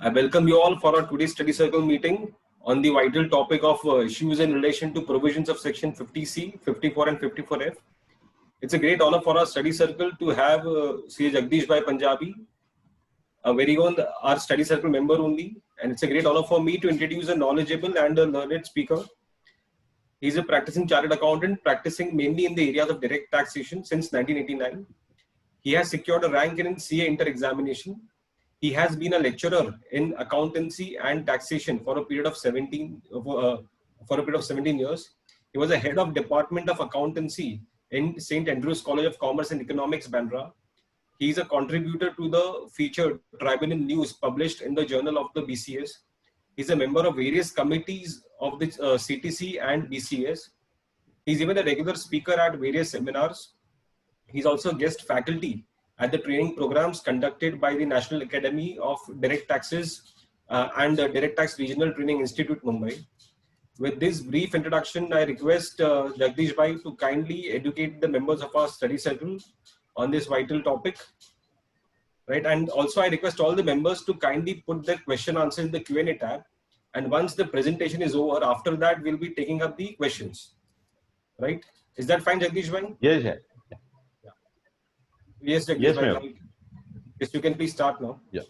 I welcome you all for our today's study circle meeting on the vital topic of issues in relation to provisions of section 50C, 54 and 54F. It's a great honor for our study circle to have CA Jagdish Punjabi, a very own our study circle member only, and it's a great honor for me to introduce a knowledgeable and a learned speaker. He's a practicing chartered accountant, practicing mainly in the areas of direct taxation since 1989. He has secured a rank in CA inter-examination. He has been a lecturer in accountancy and taxation for a period of 17 years. He was a head of Department of Accountancy in St. Andrews College of Commerce and Economics, Bandra. He is a contributor to the feature Tribunal News published in the Journal of the BCS. He's a member of various committees of the CTC and BCS. He's even a regular speaker at various seminars. He's also guest faculty at the training programs conducted by the National Academy of Direct Taxes and the Direct Tax Regional Training Institute, Mumbai. With this brief introduction, I request Jagdish Bhai to kindly educate the members of our study circle on this vital topic. Right, and also I request all the members to kindly put their question answer in the Q&A tab. And once the presentation is over, after that, we'll be taking up the questions. Right? Is that fine, Jagdish Bhai? Yes, yes. Yes, Jagdish Yes, Bhai. ma'am. Yes, you can please start now. Yeah.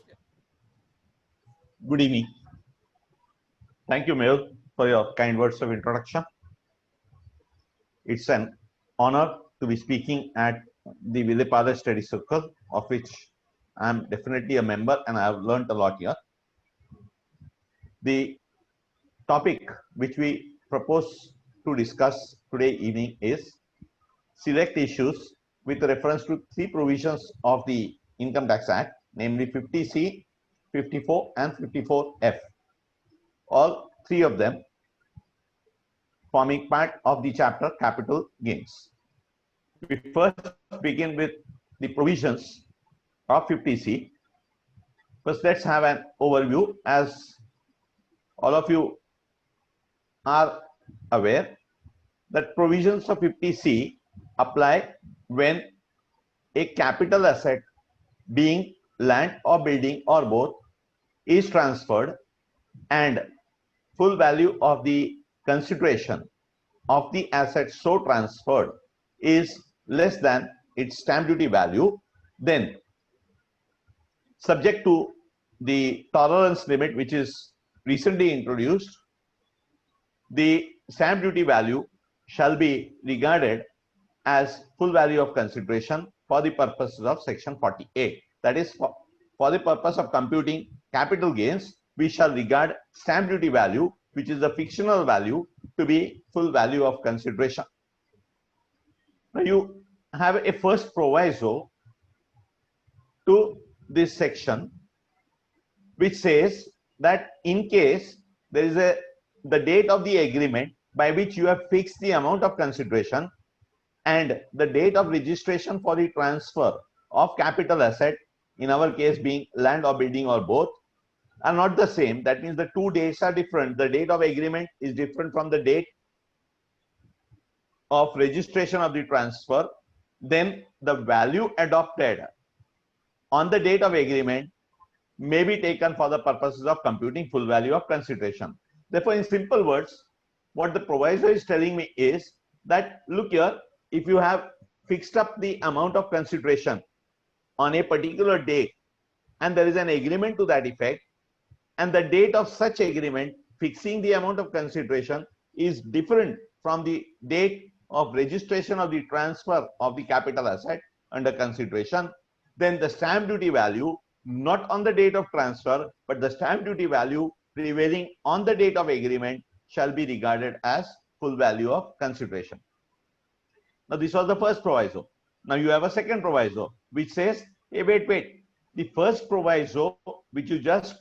Good evening. Thank you, Mehul, for your kind words of introduction. It's an honor to be speaking at the Villepada Study Circle, of which I'm definitely a member and I have learned a lot here. The topic which we propose to discuss today evening is select issues with reference to three provisions of the Income Tax Act, namely 50C, 54 and 54F. All three of them forming part of the chapter Capital Gains. We first begin with the provisions of 50C. First, let's have an overview. As all of you are aware, that provisions of 50C apply when a capital asset, being land or building or both, is transferred and full value of the consideration of the asset so transferred is less than its stamp duty value, then subject to the tolerance limit which is recently introduced, the stamp duty value shall be regarded as full value of consideration for the purposes of section 48. That is, for the purpose of computing capital gains, we shall regard stamp duty value, which is the fictional value, to be full value of consideration. Now you have a first proviso to this section, which says that in case there is the date of the agreement by which you have fixed the amount of consideration and the date of registration for the transfer of capital asset, in our case being land or building or both, are not the same. That means the two dates are different. The date of agreement is different from the date of registration of the transfer. Then the value adopted on the date of agreement may be taken for the purposes of computing full value of consideration. Therefore, in simple words, what the proviso is telling me is that, look here, if you have fixed up the amount of consideration on a particular date and there is an agreement to that effect, and the date of such agreement fixing the amount of consideration is different from the date of registration of the transfer of the capital asset under consideration, then the stamp duty value, not on the date of transfer, but the stamp duty value prevailing on the date of agreement, shall be regarded as full value of consideration. Now, this was the first proviso. Now, you have a second proviso, which says, hey, wait. The first proviso, which you just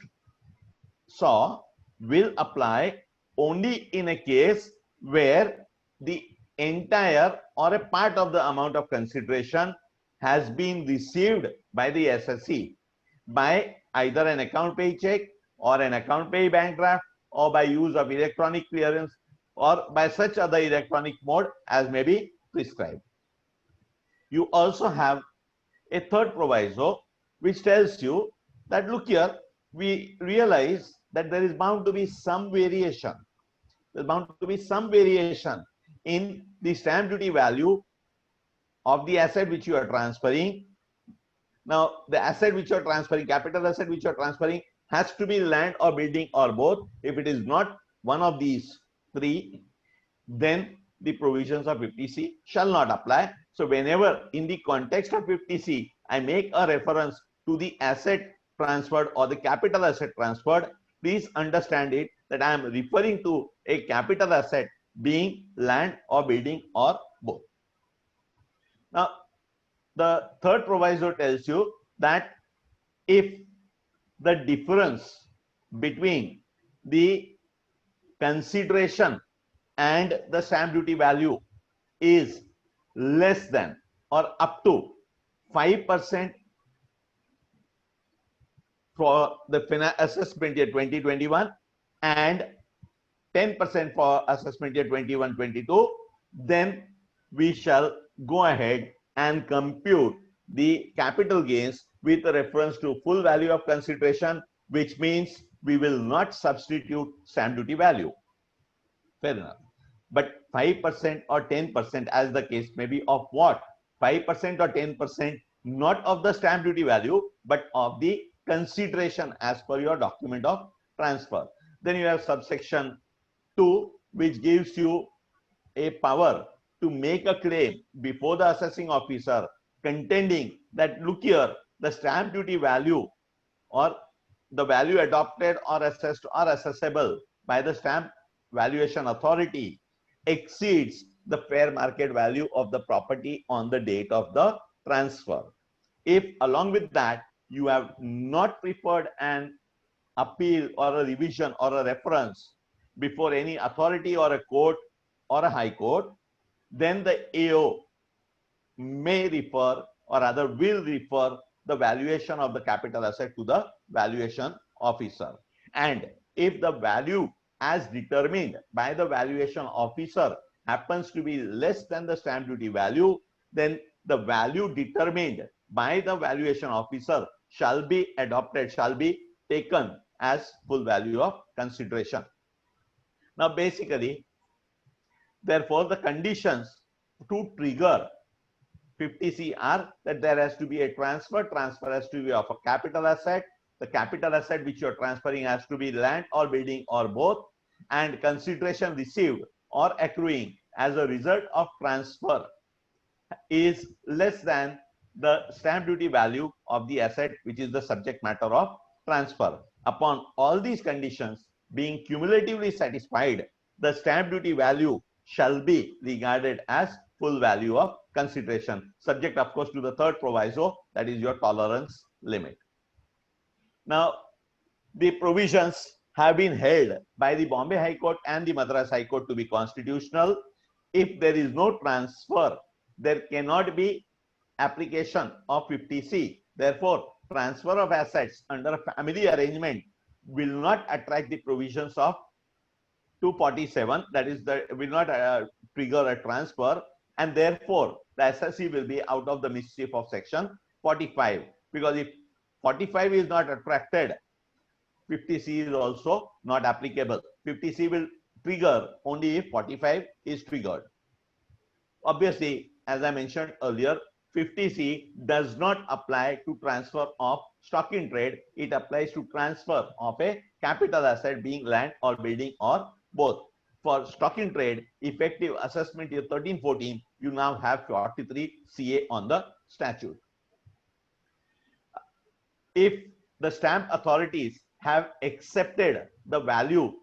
saw, will apply only in a case where the entire or a part of the amount of consideration has been received by the SSC by either an account pay check or an account pay bank draft, or by use of electronic clearance, or by such other electronic mode as may be prescribed. You also have a third proviso which tells you that, look here, we realize that there is bound to be some variation. There's bound to be some variation in the stamp duty value of the asset which you are transferring. Now, the asset which you are transferring, capital asset which you are transferring, has to be land or building or both. If it is not one of these three, then the provisions of 50C shall not apply. So whenever in the context of 50C, I make a reference to the asset transferred or the capital asset transferred, please understand it that I am referring to a capital asset being land or building or both. Now, the third proviso tells you that if the difference between the consideration and the stamp duty value is less than or up to 5% for the assessment year 2021 and 10% for assessment year 21-22, then we shall go ahead and compute the capital gains with reference to full value of consideration, which means we will not substitute stamp duty value. Fair enough. But 5% or 10%, as the case may be, of what? 5% or 10%, not of the stamp duty value, but of the consideration as per your document of transfer. Then you have subsection 2, which gives you a power to make a claim before the assessing officer contending that, look here, the stamp duty value or the value adopted or assessed or assessable by the stamp valuation authority exceeds the fair market value of the property on the date of the transfer. If along with that you have not preferred an appeal or a revision or a reference before any authority or a court or a high court, then the AO may refer or rather will refer the valuation of the capital asset to the valuation officer. And if the value as determined by the valuation officer happens to be less than the stamp duty value, then the value determined by the valuation officer shall be adopted, shall be taken as full value of consideration. Now, basically, therefore, the conditions to trigger 50C are that there has to be a transfer. Transfer has to be of a capital asset. The capital asset which you are transferring has to be land or building or both, and consideration received or accruing as a result of transfer is less than the stamp duty value of the asset which is the subject matter of transfer. Upon all these conditions being cumulatively satisfied, the stamp duty value shall be regarded as full value of consideration, subject of course to the third proviso, that is your tolerance limit. Now, the provisions have been held by the Bombay High Court and the Madras High Court to be constitutional. If there is no transfer, there cannot be application of 50C. Therefore, transfer of assets under a family arrangement will not attract the provisions of 247, that is, will not trigger a transfer, and therefore the SSC will be out of the mischief of section 45, because if 45 is not attracted, 50C is also not applicable. 50C will trigger only if 45 is triggered. Obviously, as I mentioned earlier, 50C does not apply to transfer of stock in trade. It applies to transfer of a capital asset being land or building or both. For stock in trade, effective assessment year 13-14, you now have 43 CA on the statute. If the stamp authorities have accepted the value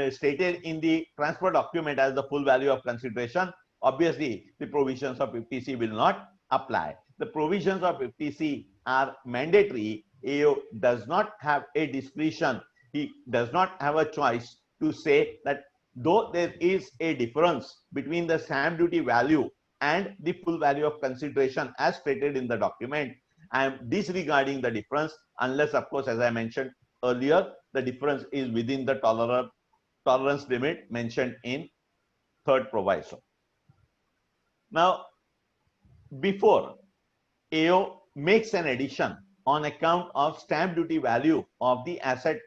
stated in the transfer document as the full value of consideration, obviously the provisions of 50C will not apply. The provisions of 50C are mandatory. AO does not have a discretion. He does not have a choice to say that though there is a difference between the stamp duty value and the full value of consideration as stated in the document, I am disregarding the difference unless, of course, as I mentioned earlier, the difference is within the tolerance limit mentioned in third proviso. Now, before AO makes an addition on account of stamp duty value of the asset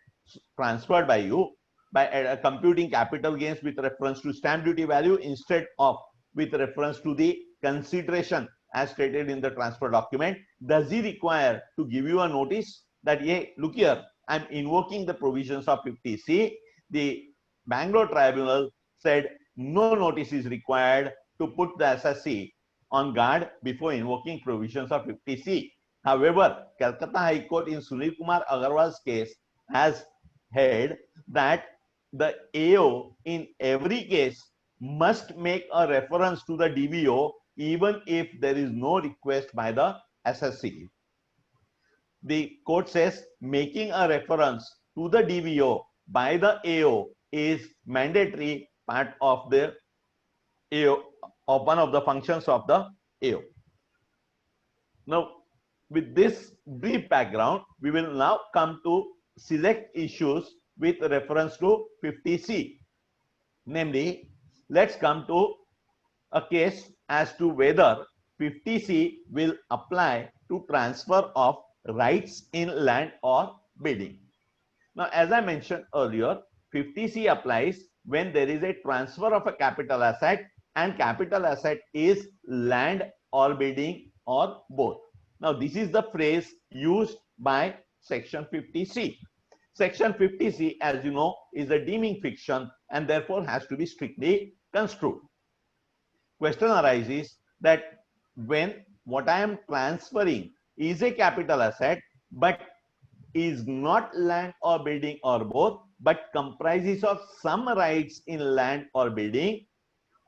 transferred by you by computing capital gains with reference to stamp duty value instead of with reference to the consideration as stated in the transfer document, does he require to give you a notice that, hey, look here, I'm invoking the provisions of 50C? The Bangalore Tribunal said no notice is required to put the SSC on guard before invoking provisions of 50C. However, Calcutta High Court in Sunil Kumar Agarwal's case has held that the AO in every case must make a reference to the DBO even if there is no request by the SSC. The court says making a reference to the DBO by the AO is mandatory part of the AO, of one of the functions of the AO. Now, with this brief background, we will now come to select issues with reference to 50C. Namely, let's come to a case as to whether 50C will apply to transfer of rights in land or building. Now, as I mentioned earlier, 50C applies when there is a transfer of a capital asset and capital asset is land or building or both. Now, this is the phrase used by section 50C. Section 50C, as you know, is a deeming fiction and therefore has to be strictly construed. Question arises that when what I am transferring is a capital asset but is not land or building or both, but comprises of some rights in land or building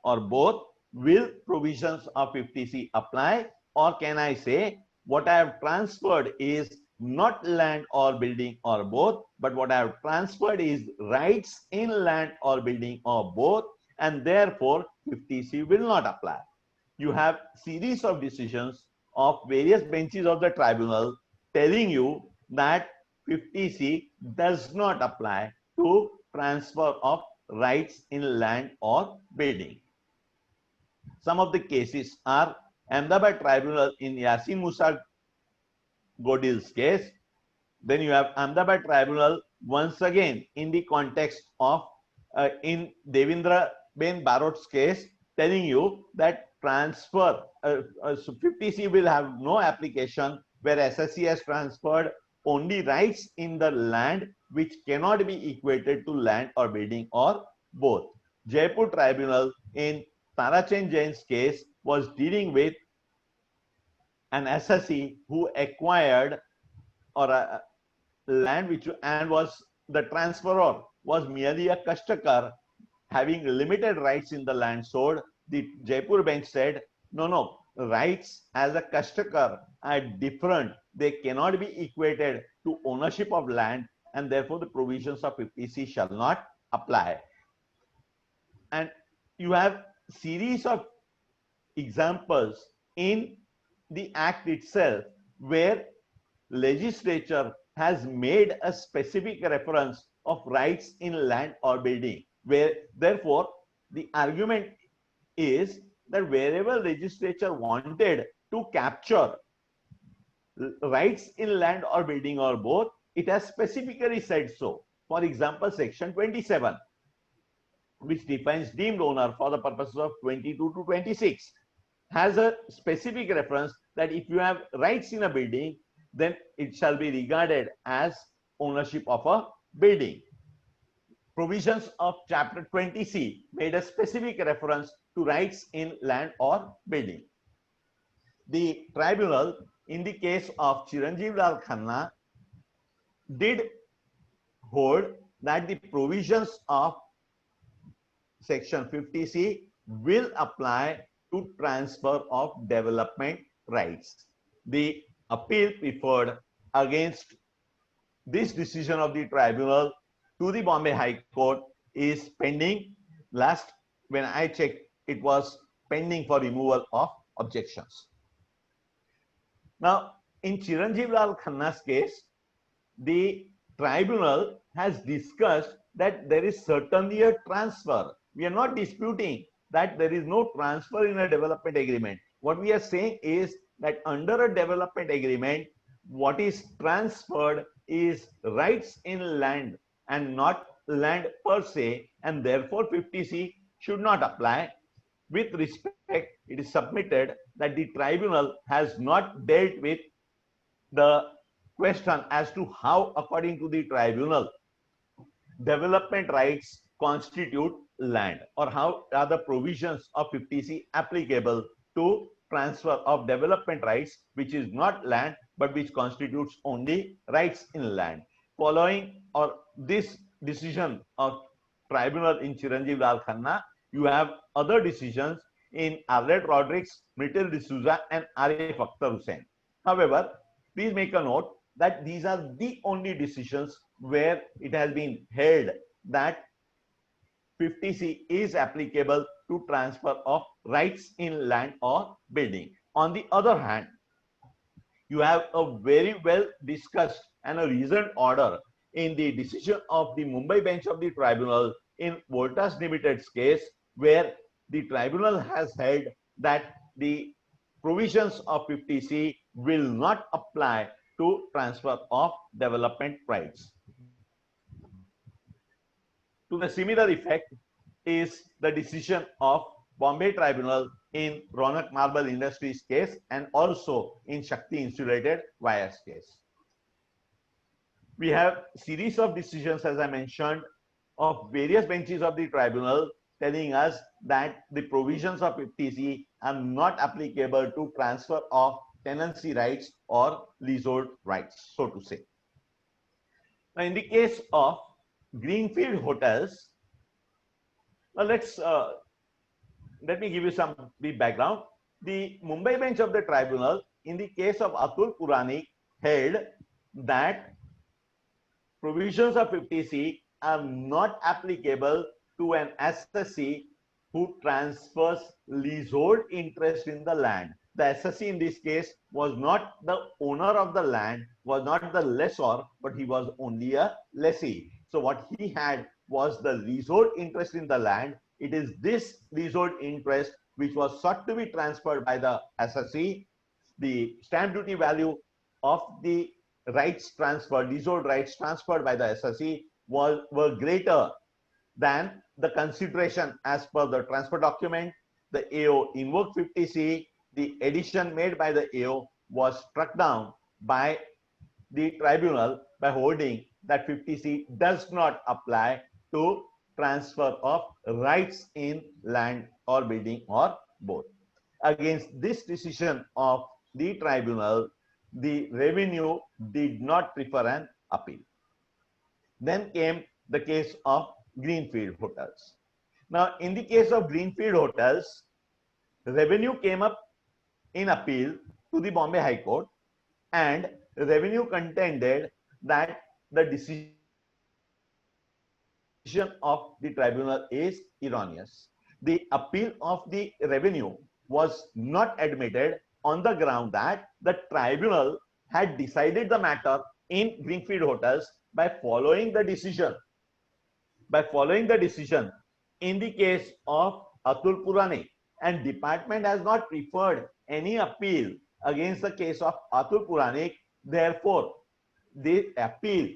or both, will provisions of 50C apply? Or can I say what I have transferred is not land or building or both, but what I have transferred is rights in land or building or both, and therefore 50C will not apply. You have series of decisions of various benches of the tribunal telling you that 50C does not apply to transfer of rights in land or building. Some of the cases are Ahmedabad Tribunal in Yasin Musa Godil's case. Then you have Ahmedabad Tribunal once again in the context of in Devendra Ben Barot's case, telling you that transfer so 50C will have no application where SSC has transferred only rights in the land which cannot be equated to land or building or both. Jaipur Tribunal in Tarachen Jain's case was dealing with an SSC who acquired or a land which and was the transferor was merely a Kashtakar having limited rights in the land sold. The Jaipur bench said, no, rights as a Kashtakar are different. They cannot be equated to ownership of land, and therefore the provisions of 50C shall not apply. And you have series of examples in the act itself where legislature has made a specific reference of rights in land or building, where therefore the argument is that wherever legislature wanted to capture rights in land or building or both, it has specifically said so. For example, section 27, which defines deemed owner for the purposes of 22 to 26, has a specific reference that if you have rights in a building, then it shall be regarded as ownership of a building. Provisions of chapter 20C made a specific reference to rights in land or building. The tribunal in the case of Chiranjeev Lal Khanna did hold that the provisions of section 50C will apply to transfer of development rights. The appeal preferred against this decision of the tribunal to the Bombay High Court is pending. Last when I checked, it was pending for removal of objections. Now, in Chiranjeev Lal Khanna's case, the tribunal has discussed that there is certainly a transfer. We are not disputing that there is no transfer in a development agreement. What we are saying is that under a development agreement, what is transferred is rights in land and not land per se, and therefore 50C should not apply. With respect, it is submitted that the tribunal has not dealt with the question as to how, according to the tribunal, development rights constitute land, or how are the provisions of 50C applicable to transfer of development rights, which is not land but which constitutes only rights in land. Following or this decision of tribunal in Chiranjeev Lal Khanna, you have other decisions in Arlette Rodrigues, Myrtle D'Souza, and Arif Akhtar Hussain. However, please make a note that these are the only decisions where it has been held that 50C is applicable to transfer of rights in land or building. On the other hand, you have a very well discussed and a reasoned order in the decision of the Mumbai bench of the tribunal in Voltas Limited's case, where the tribunal has held that the provisions of 50C will not apply to transfer of development rights. To the similar effect is the decision of Bombay Tribunal in Ronak Marble Industries case and also in Shakti Insulated Wires case. We have series of decisions, as I mentioned, of various benches of the tribunal telling us that the provisions of 50C are not applicable to transfer of tenancy rights or leasehold rights, so to say. Now, in the case of Greenfield Hotels, now let me give you some brief background. The Mumbai bench of the tribunal in the case of Atul Puranik held that provisions of 50C are not applicable to an assessee who transfers leasehold interest in the land. The assessee in this case was not the owner of the land, was not the lessor, but he was only a lessee. So what he had was the leasehold interest in the land. It is this leasehold interest which was sought to be transferred by the assessee. The stamp duty value of the rights transferred, leasehold rights transferred by the assessee were greater than the consideration as per the transfer document. The AO invoked 50C. The addition made by the AO was struck down by the tribunal by holding that 50C does not apply to transfer of rights in land or building or both. Against this decision of the tribunal, the revenue did not prefer an appeal. Then came the case of Greenfield Hotels. Now, in the case of Greenfield Hotels, revenue came up in appeal to the Bombay High Court, and revenue contended that the decision of the tribunal is erroneous. The appeal of the revenue was not admitted on the ground that the tribunal had decided the matter in Greenfield Hotels by following the decision. By following the decision in the case of Atul Puranik, and department has not preferred any appeal against the case of Atul Puranik. Therefore, the appeal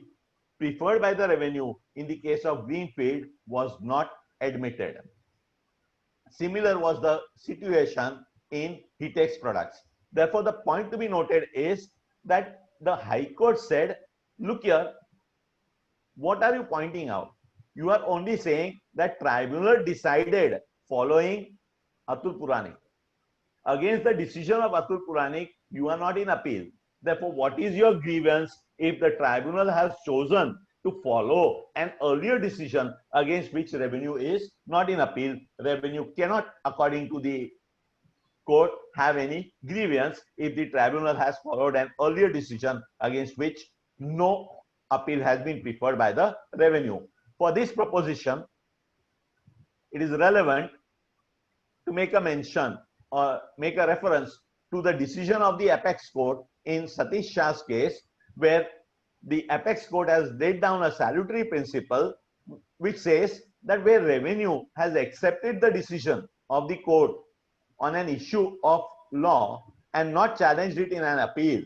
preferred by the revenue in the case of Greenfield was not admitted. Similar was the situation in Hitex products. Therefore, the point to be noted is that the High Court said, look here, what are you pointing out? You are only saying that tribunal decided following Atul Puranik. Against the decision of Atul Puranik, you are not in appeal. Therefore, what is your grievance if the tribunal has chosen to follow an earlier decision against which revenue is not in appeal? Revenue cannot, according to the court, have any grievance if the tribunal has followed an earlier decision against which no appeal has been preferred by the revenue. For this proposition, it is relevant to make a mention or make a reference to the decision of the Apex Court in Satish Shah's case, where the Apex Court has laid down a salutary principle which says that where revenue has accepted the decision of the court on an issue of law and not challenged it in an appeal,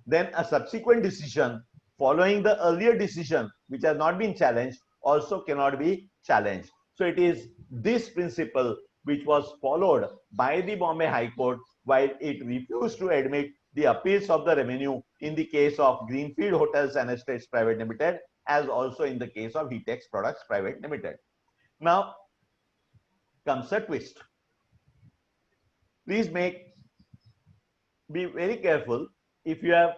then a subsequent decision following the earlier decision which has not been challenged also cannot be challenged. So it is this principle which was followed by the Bombay High Court while it refused to admit the appeals of the revenue in the case of Greenfield Hotels and Estates Private Limited, as also in the case of Heatex Products Private Limited. Now comes a twist. Please be very careful. If you have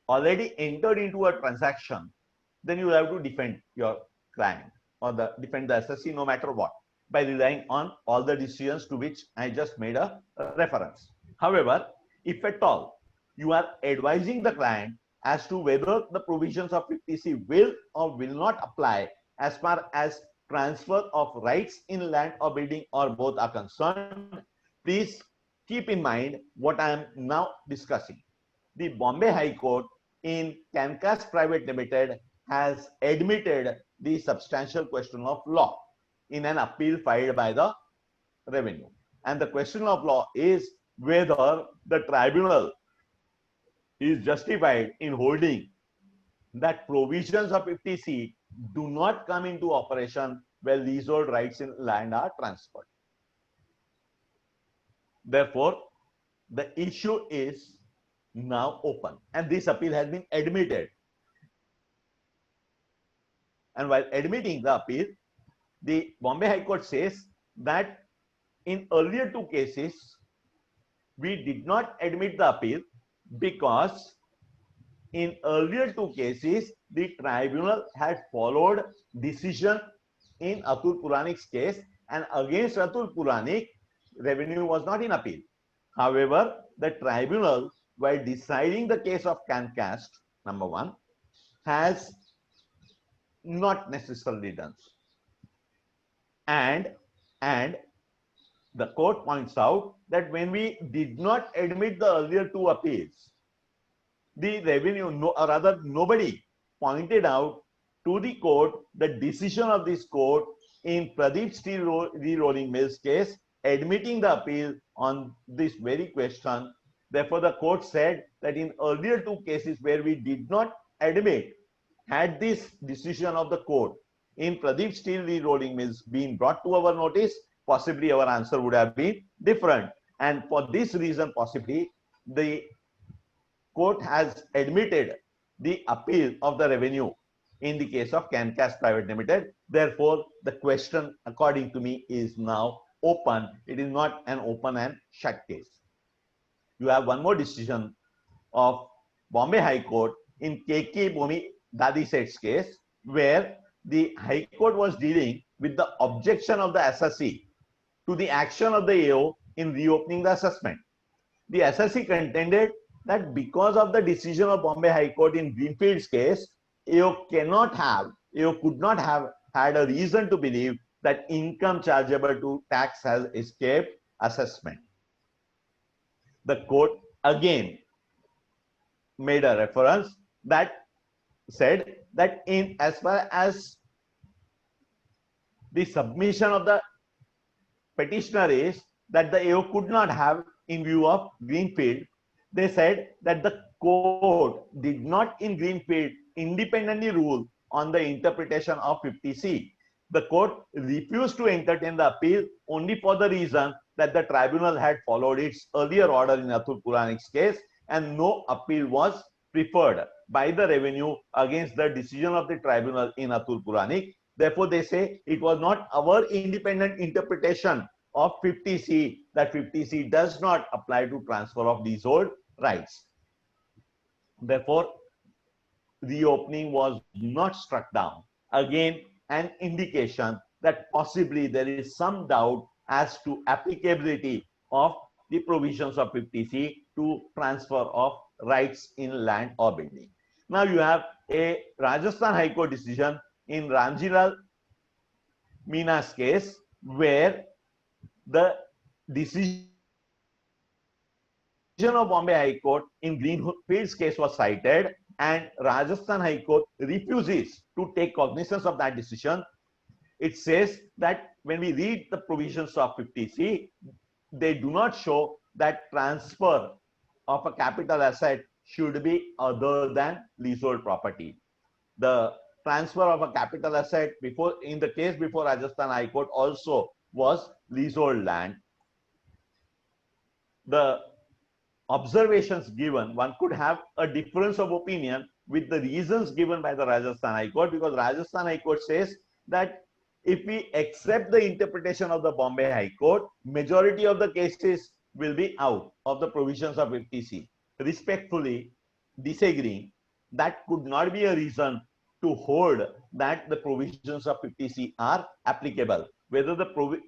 already entered into a transaction, then you have to defend your client or defend the assessee no matter what, by relying on all the decisions to which I just made a reference. However, if at all you are advising the client as to whether the provisions of 50C will or will not apply as far as transfer of rights in land or building or both are concerned, please keep in mind what I am now discussing. The Bombay High Court in Cancast Private Limited has admitted the substantial question of law in an appeal filed by the revenue. And the question of law is whether the tribunal is justified in holding that provisions of 50C do not come into operation when leasehold rights in land are transferred. Therefore, the issue is now open and this appeal has been admitted. And while admitting the appeal, the Bombay High Court says that in earlier two cases, we did not admit the appeal because in earlier two cases, the tribunal had followed decision in Atul Puranik's case, and against Atul Puranik, revenue was not in appeal. However, the tribunal, while deciding the case of Cancast, number one, has not necessarily done so. And the court points out that when we did not admit the earlier two appeals, the revenue, or rather nobody pointed out to the court the decision of this court in Pradeep Steel Re-Rolling Mills case, admitting the appeal on this very question. Therefore, the court said that in earlier two cases where we did not admit, had this decision of the court in Pradeep Steel Re-Rolling Mills been brought to our notice, possibly our answer would have been different. And for this reason, possibly, the court has admitted the appeal of the revenue in the case of Cancast Private Limited. Therefore, the question, according to me, is now open. It is not an open and shut case. You have one more decision of Bombay High Court in KK Bhumi Dadi Seth's case, where the High Court was dealing with the objection of the assessee to the action of the AO in reopening the assessment. The assessee contended that because of the decision of Bombay High Court in Greenfield's case, AO could not have had a reason to believe that income chargeable to tax has escaped assessment. The court again made a reference that said that in as far as the submission of the petitioner is that the AO could not have in view of Greenfield, they said that the court did not in Greenfield independently rule on the interpretation of 50C. The court refused to entertain the appeal only for the reason that the tribunal had followed its earlier order in Atul Puranik's case and no appeal was preferred by the revenue against the decision of the tribunal in Atul Puranik. Therefore, they say it was not our independent interpretation of 50C that 50C does not apply to transfer of leasehold rights. Therefore, reopening was not struck down. Again, an indication that possibly there is some doubt as to applicability of the provisions of 50C to transfer of rights in land or building. Now you have a Rajasthan High Court decision in Ramjilal Mina's case where the decision of Bombay High Court in Greenfield's case was cited and Rajasthan High Court refuses to take cognizance of that decision. It says that when we read the provisions of 50C, they do not show that transfer of a capital asset should be other than leasehold property. The transfer of a capital asset before, in the case before Rajasthan High Court, also was leasehold land. The observations given, one could have a difference of opinion with the reasons given by the Rajasthan High Court, because Rajasthan High Court says that if we accept the interpretation of the Bombay High Court, majority of the cases will be out of the provisions of 50C. Respectfully disagreeing, that could not be a reason to hold that the provisions of 50C are applicable. Whether the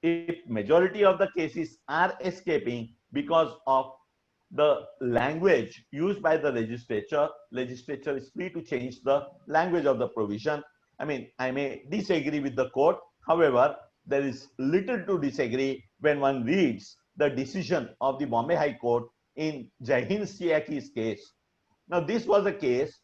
if majority of the cases are escaping because of the language used by the legislature is free to change the language of the provision. I mean, I may disagree with the court. However, there is little to disagree when one reads the decision of the Bombay High Court in Jahin Siaki's case. Now, this was a case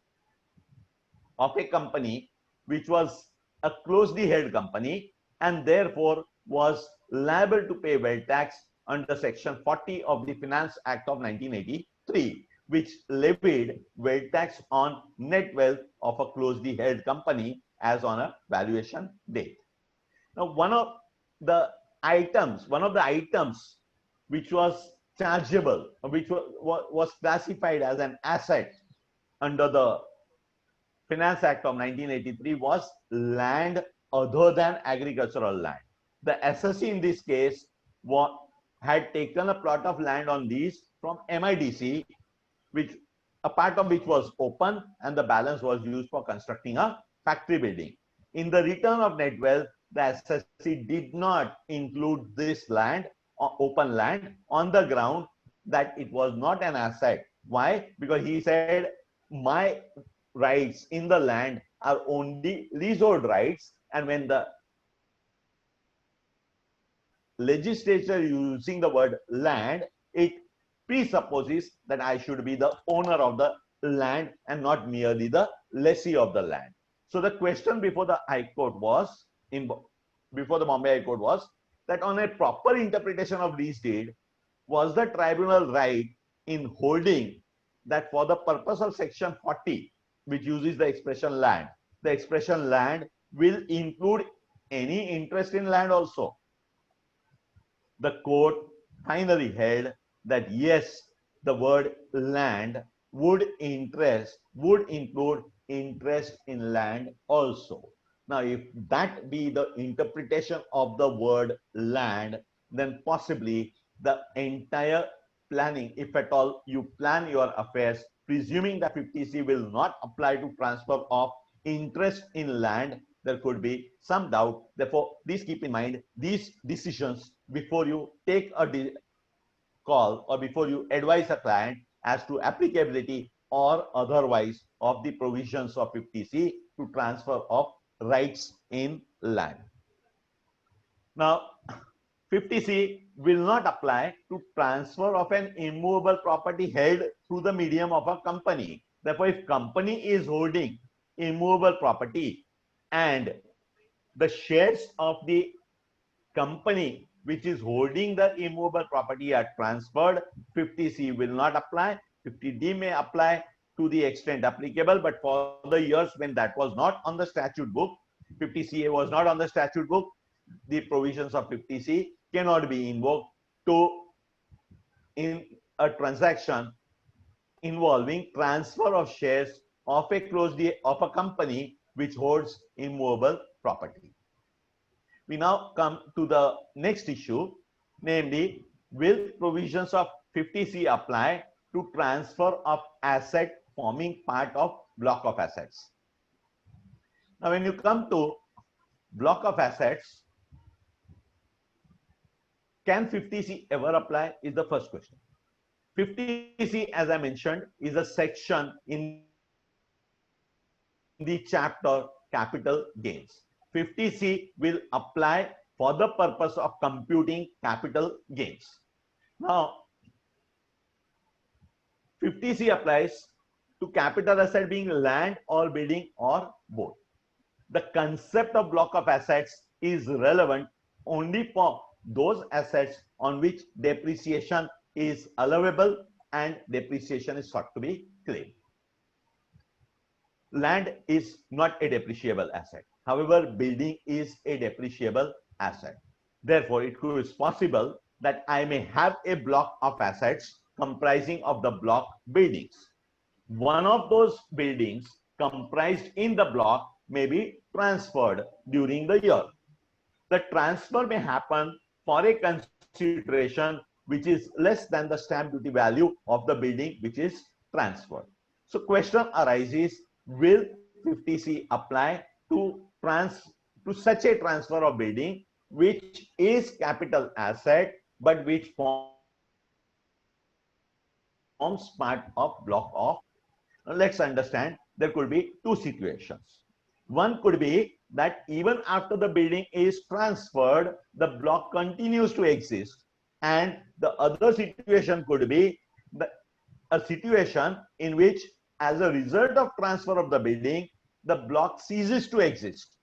of a company which was a closely held company and therefore was liable to pay wealth tax under Section 40 of the Finance Act of 1983, which levied wealth tax on net wealth of a closely held company as on a valuation date. Now, one of the items which was chargeable, which was classified as an asset under the Finance Act of 1983 was land other than agricultural land. The assessee in this case had taken a plot of land on lease from MIDC, which a part of which was open and the balance was used for constructing a factory building. In the return of net wealth, the assessee did not include this land, open land, on the ground that it was not an asset. Why? Because he said, my rights in the land are only leasehold rights, and when the legislature using the word land, it presupposes that I should be the owner of the land and not merely the lessee of the land. So the question before the High Court was, before the Bombay High Court was, that on a proper interpretation of lease deed, was the tribunal right in holding that for the purpose of Section 40, which uses the expression land, the expression land will include any interest in land also. The court finally held that yes, the word land would include interest in land also. Now, if that be the interpretation of the word land, then possibly the entire planning, if at all you plan your affairs, presuming that 50C will not apply to transfer of interest in land, there could be some doubt. Therefore, please keep in mind these decisions before you take a call or before you advise a client as to applicability or otherwise of the provisions of 50C to transfer of rights in land. Now, 50C will not apply to transfer of an immovable property held through the medium of a company. Therefore, if company is holding immovable property and the shares of the company which is holding the immovable property are transferred, 50C will not apply. 50D may apply to the extent applicable, but for the years when that was not on the statute book, 50CA was not on the statute book, the provisions of 50C cannot be invoked in a transaction involving transfer of shares of a company which holds immovable property. We now come to the next issue, namely, will provisions of 50C apply to transfer of asset forming part of block of assets? Now, when you come to block of assets, can 50C ever apply is the first question. 50C, as I mentioned, is a section in the chapter capital gains. 50C will apply for the purpose of computing capital gains. Now, 50C applies to capital asset being land or building or both. The concept of block of assets is relevant only for those assets on which depreciation is allowable and depreciation is sought to be claimed. Land is not a depreciable asset. However, building is a depreciable asset. Therefore, it is possible that I may have a block of assets comprising of the block buildings. One of those buildings comprised in the block may be transferred during the year. The transfer may happen for a consideration which is less than the stamp duty value of the building which is transferred. So question arises, will 50C apply to such a transfer of building which is capital asset but which forms part of block of? Let's understand there could be two situations. One could be that even after the building is transferred, the block continues to exist. And the other situation could be a situation in which, as a result of transfer of the building, the block ceases to exist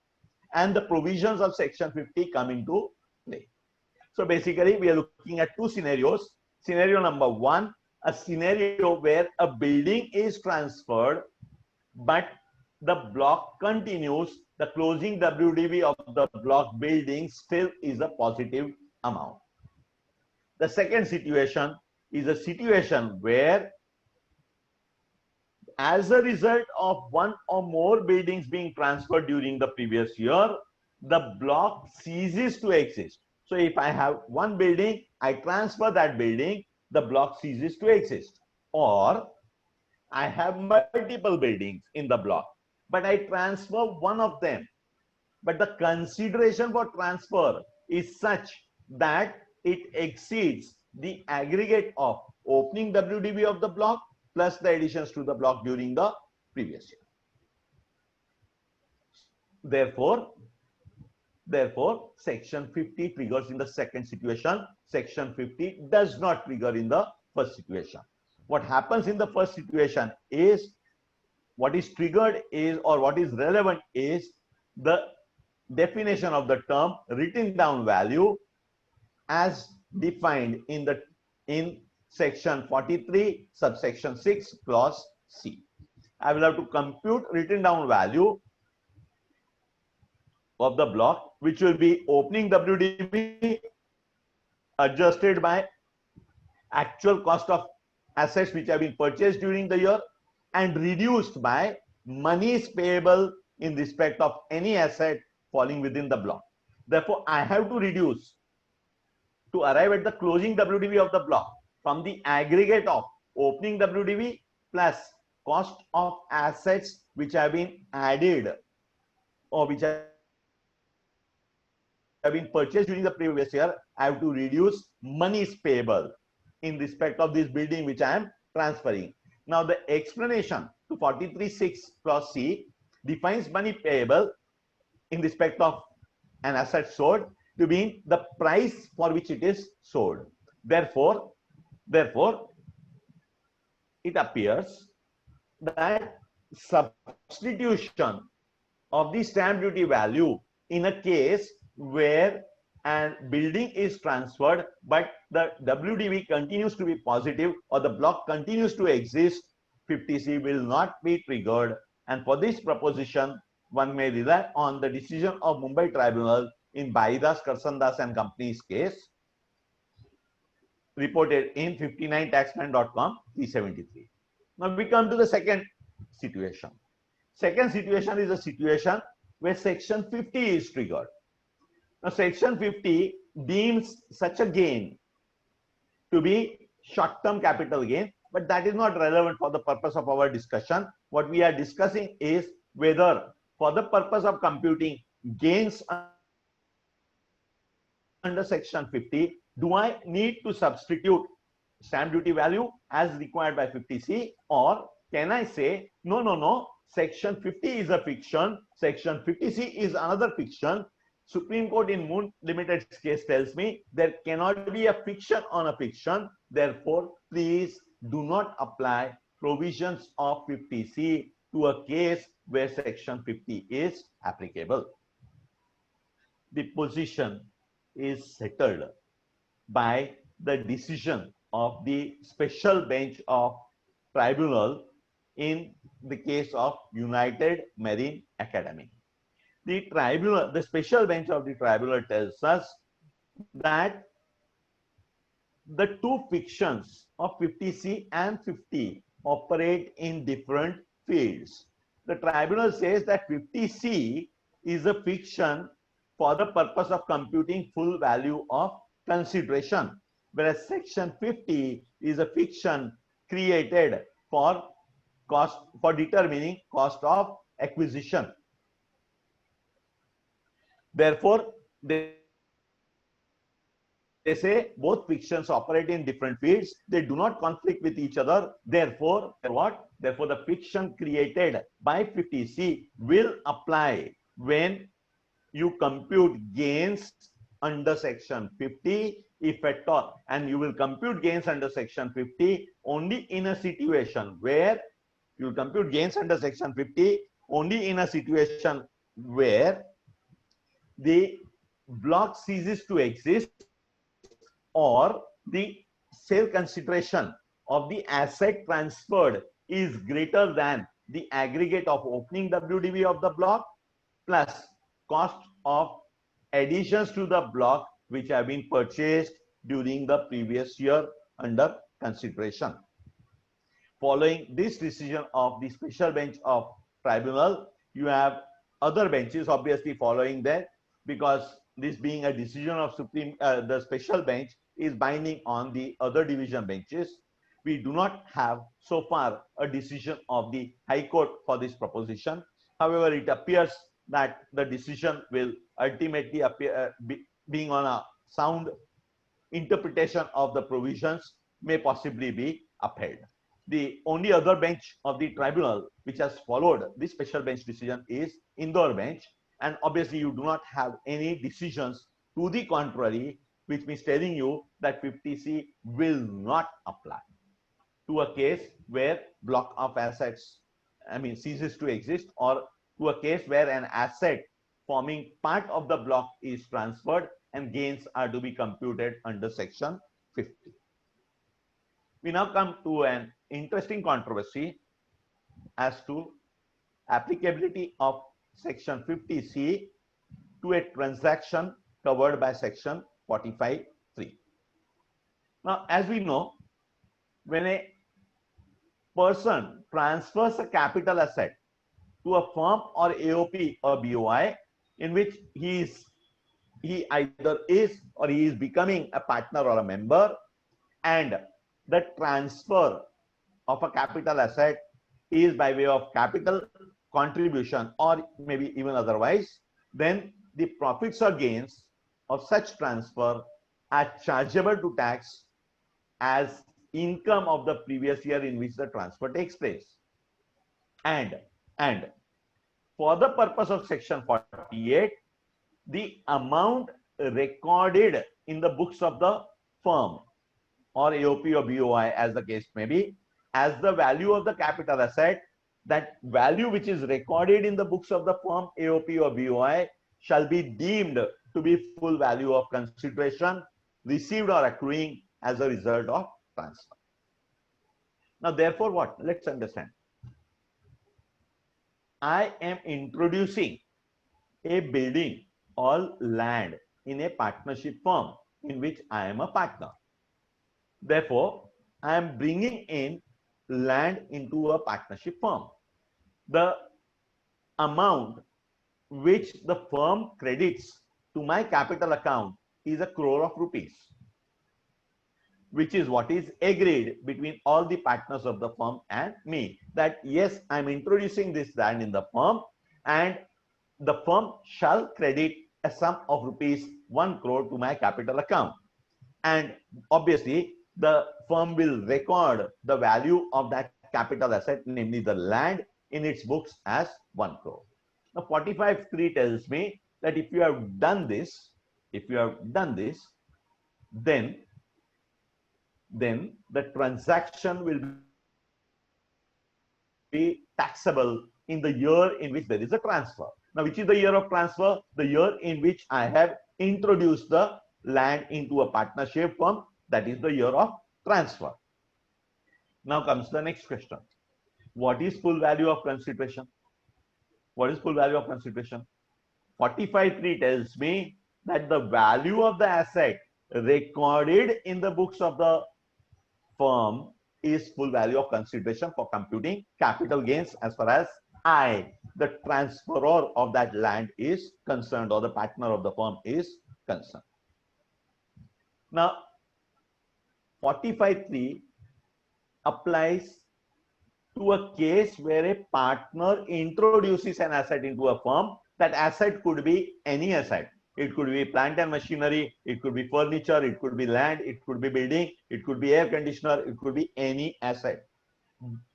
and the provisions of Section 50 come into play. So basically, we are looking at two scenarios. Scenario number one, a scenario where a building is transferred, but the block continues, the closing WDV of the block building still is a positive amount. The second situation is a situation where, as a result of one or more buildings being transferred during the previous year, the block ceases to exist. So if I have one building, I transfer that building, the block ceases to exist. Or I have multiple buildings in the block, but I transfer one of them. But the consideration for transfer is such that it exceeds the aggregate of opening WDV of the block plus the additions to the block during the previous year. Therefore, Section 50 triggers in the second situation. Section 50 does not trigger in the first situation. What happens in the first situation is, what is triggered is, or what is relevant is, the definition of the term written down value as defined in Section 43, subsection 6, clause C. I will have to compute written down value of the block, which will be opening WDV adjusted by actual cost of assets which have been purchased during the year and reduced by monies payable in respect of any asset falling within the block. Therefore, I have to reduce to arrive at the closing WDV of the block from the aggregate of opening WDV plus cost of assets which have been added or which have been purchased during the previous year. I have to reduce monies payable in respect of this building which I am transferring. Now the explanation to 43.6 clause C defines money payable in respect of an asset sold to be the price for which it is sold. Therefore, it appears that substitution of the stamp duty value in a case where a building is transferred but the WDV continues to be positive or the block continues to exist, 50C will not be triggered. And for this proposition, one may rely on the decision of Mumbai Tribunal in Baidas, Karsandas and Company's case, reported in 59taxman.com 373. Now we come to the second situation. Second situation is a situation where Section 50 is triggered. Now Section 50 deems such a gain to be short-term capital gain, but that is not relevant for the purpose of our discussion. What we are discussing is whether, for the purpose of computing gains under Section 50, do I need to substitute stamp duty value as required by 50C, or can I say no, Section 50 is a fiction, Section 50C is another fiction. Supreme Court in Moon Limited's case tells me there cannot be a fiction on a fiction. Therefore, please do not apply provisions of 50C to a case where Section 50 is applicable. The position is settled by the decision of the special bench of tribunal in the case of United Marine Academy. The tribunal, the special bench of the tribunal tells us that the two fictions of 50C and 50 operate in different fields. The tribunal says that 50C is a fiction for the purpose of computing full value of consideration, whereas section 50 is a fiction created for determining cost of acquisition. Therefore, they say both fictions operate in different fields. They do not conflict with each other. Therefore, what? Therefore, the fiction created by 50C will apply when you compute gains under section 50, if at all, and you will compute gains under section 50 only in a situation where you will compute gains under section 50 only in a situation where the block ceases to exist or the sale consideration of the asset transferred is greater than the aggregate of opening WDV of the block plus cost of additions to the block which have been purchased during the previous year under consideration. Following this decision of the special bench of tribunal, you have other benches obviously following that, because this being a decision of the special bench is binding on the other division benches. We do not have so far a decision of the High Court for this proposition. However, it appears that the decision will ultimately appear being on a sound interpretation of the provisions may possibly be upheld. The only other bench of the tribunal which has followed this special bench decision is Indore bench, and obviously you do not have any decisions to the contrary, which means telling you that 50C will not apply to a case where block of assets, ceases to exist, or to a case where an asset forming part of the block is transferred and gains are to be computed under section 50. We now come to an interesting controversy as to applicability of section 50C to a transaction covered by section 45(3). Now, as we know, when a person transfers a capital asset to a firm or AOP or BOI in which he either is or he is becoming a partner or a member, and the transfer of a capital asset is by way of capital contribution or maybe even otherwise, then the profits or gains of such transfer are chargeable to tax as income of the previous year in which the transfer takes place. And for the purpose of section 48, the amount recorded in the books of the firm or AOP or BOI, as the case may be, as the value of the capital asset, that value which is recorded in the books of the firm, AOP or BOI, shall be deemed to be full value of consideration received or accruing as a result of transfer. Now, therefore, what? Let's understand. I am introducing a building or land in a partnership firm in which I am a partner. Therefore, I am bringing in land into a partnership firm. The amount which the firm credits to my capital account is 1 crore of rupees, which is what is agreed between all the partners of the firm and me, that yes, I'm introducing this land in the firm and the firm shall credit a sum of rupees 1 crore to my capital account. And obviously, the firm will record the value of that capital asset, namely the land, in its books as 1 crore. Now, 45(3) tells me that if you have done this, then the transaction will be taxable in the year in which there is a transfer. Now, which is the year of transfer? The year in which I have introduced the land into a partnership firm, that is the year of transfer. Now, 46(4) tells me that if you have done this, then the transaction will be taxable in the year in which there is a transfer. Now, which is the year of transfer? The year in which I have introduced the land into a partnership firm, that is the year of transfer. Now, which is the year of transfer? The year in which I have introduced the land into a partnership firm, that is the year of transfer. transfer. Now comes the next question. What is full value of consideration? What is full value of consideration? 45.3 tells me that the value of the asset recorded in the books of the firm is full value of consideration for computing capital gains as far as I, the transferor of that land, is concerned, or the partner of the firm is concerned. Now, 45.3 applies to a case where a partner introduces an asset into a firm. That asset could be any asset. It could be plant and machinery, it could be furniture, it could be land, it could be building, it could be air conditioner, it could be any asset.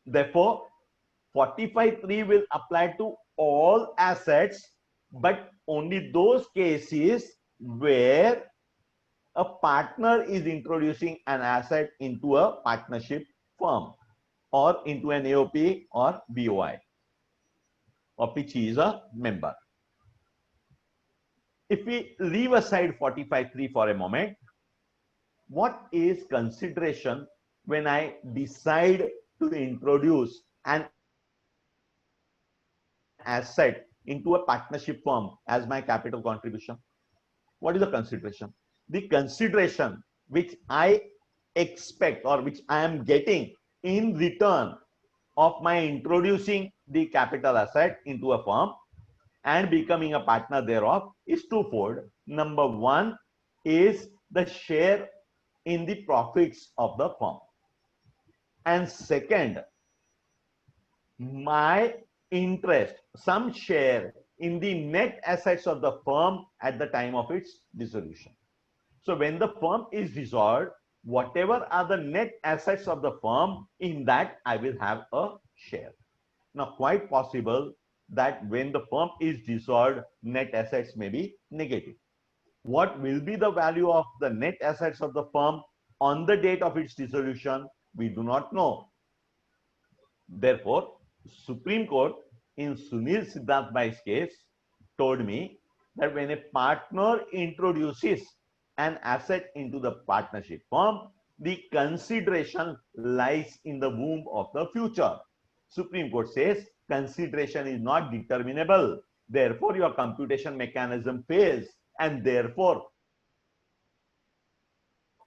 Therefore, 45.3 will apply to all assets, but only those cases where a partner is introducing an asset into a partnership firm or into an AOP or BOI, of which he is a member. If we leave aside 45.3 for a moment, what is consideration when I decide to introduce an asset into a partnership firm as my capital contribution? What is the consideration? The consideration which I expect or which I am getting in return of my introducing the capital asset into a firm and becoming a partner thereof is twofold. Number one is the share in the profits of the firm. And second, my interest, some share in the net assets of the firm at the time of its dissolution. So when the firm is dissolved, whatever are the net assets of the firm, in that I will have a share. Now, quite possible that when the firm is dissolved, net assets may be negative. What will be the value of the net assets of the firm on the date of its dissolution? We do not know. Therefore, Supreme Court in Sunil Siddharth Bhai's case told me that when a partner introduces an asset into the partnership firm, the consideration lies in the womb of the future. Supreme Court says consideration is not determinable. Therefore, your computation mechanism fails, and therefore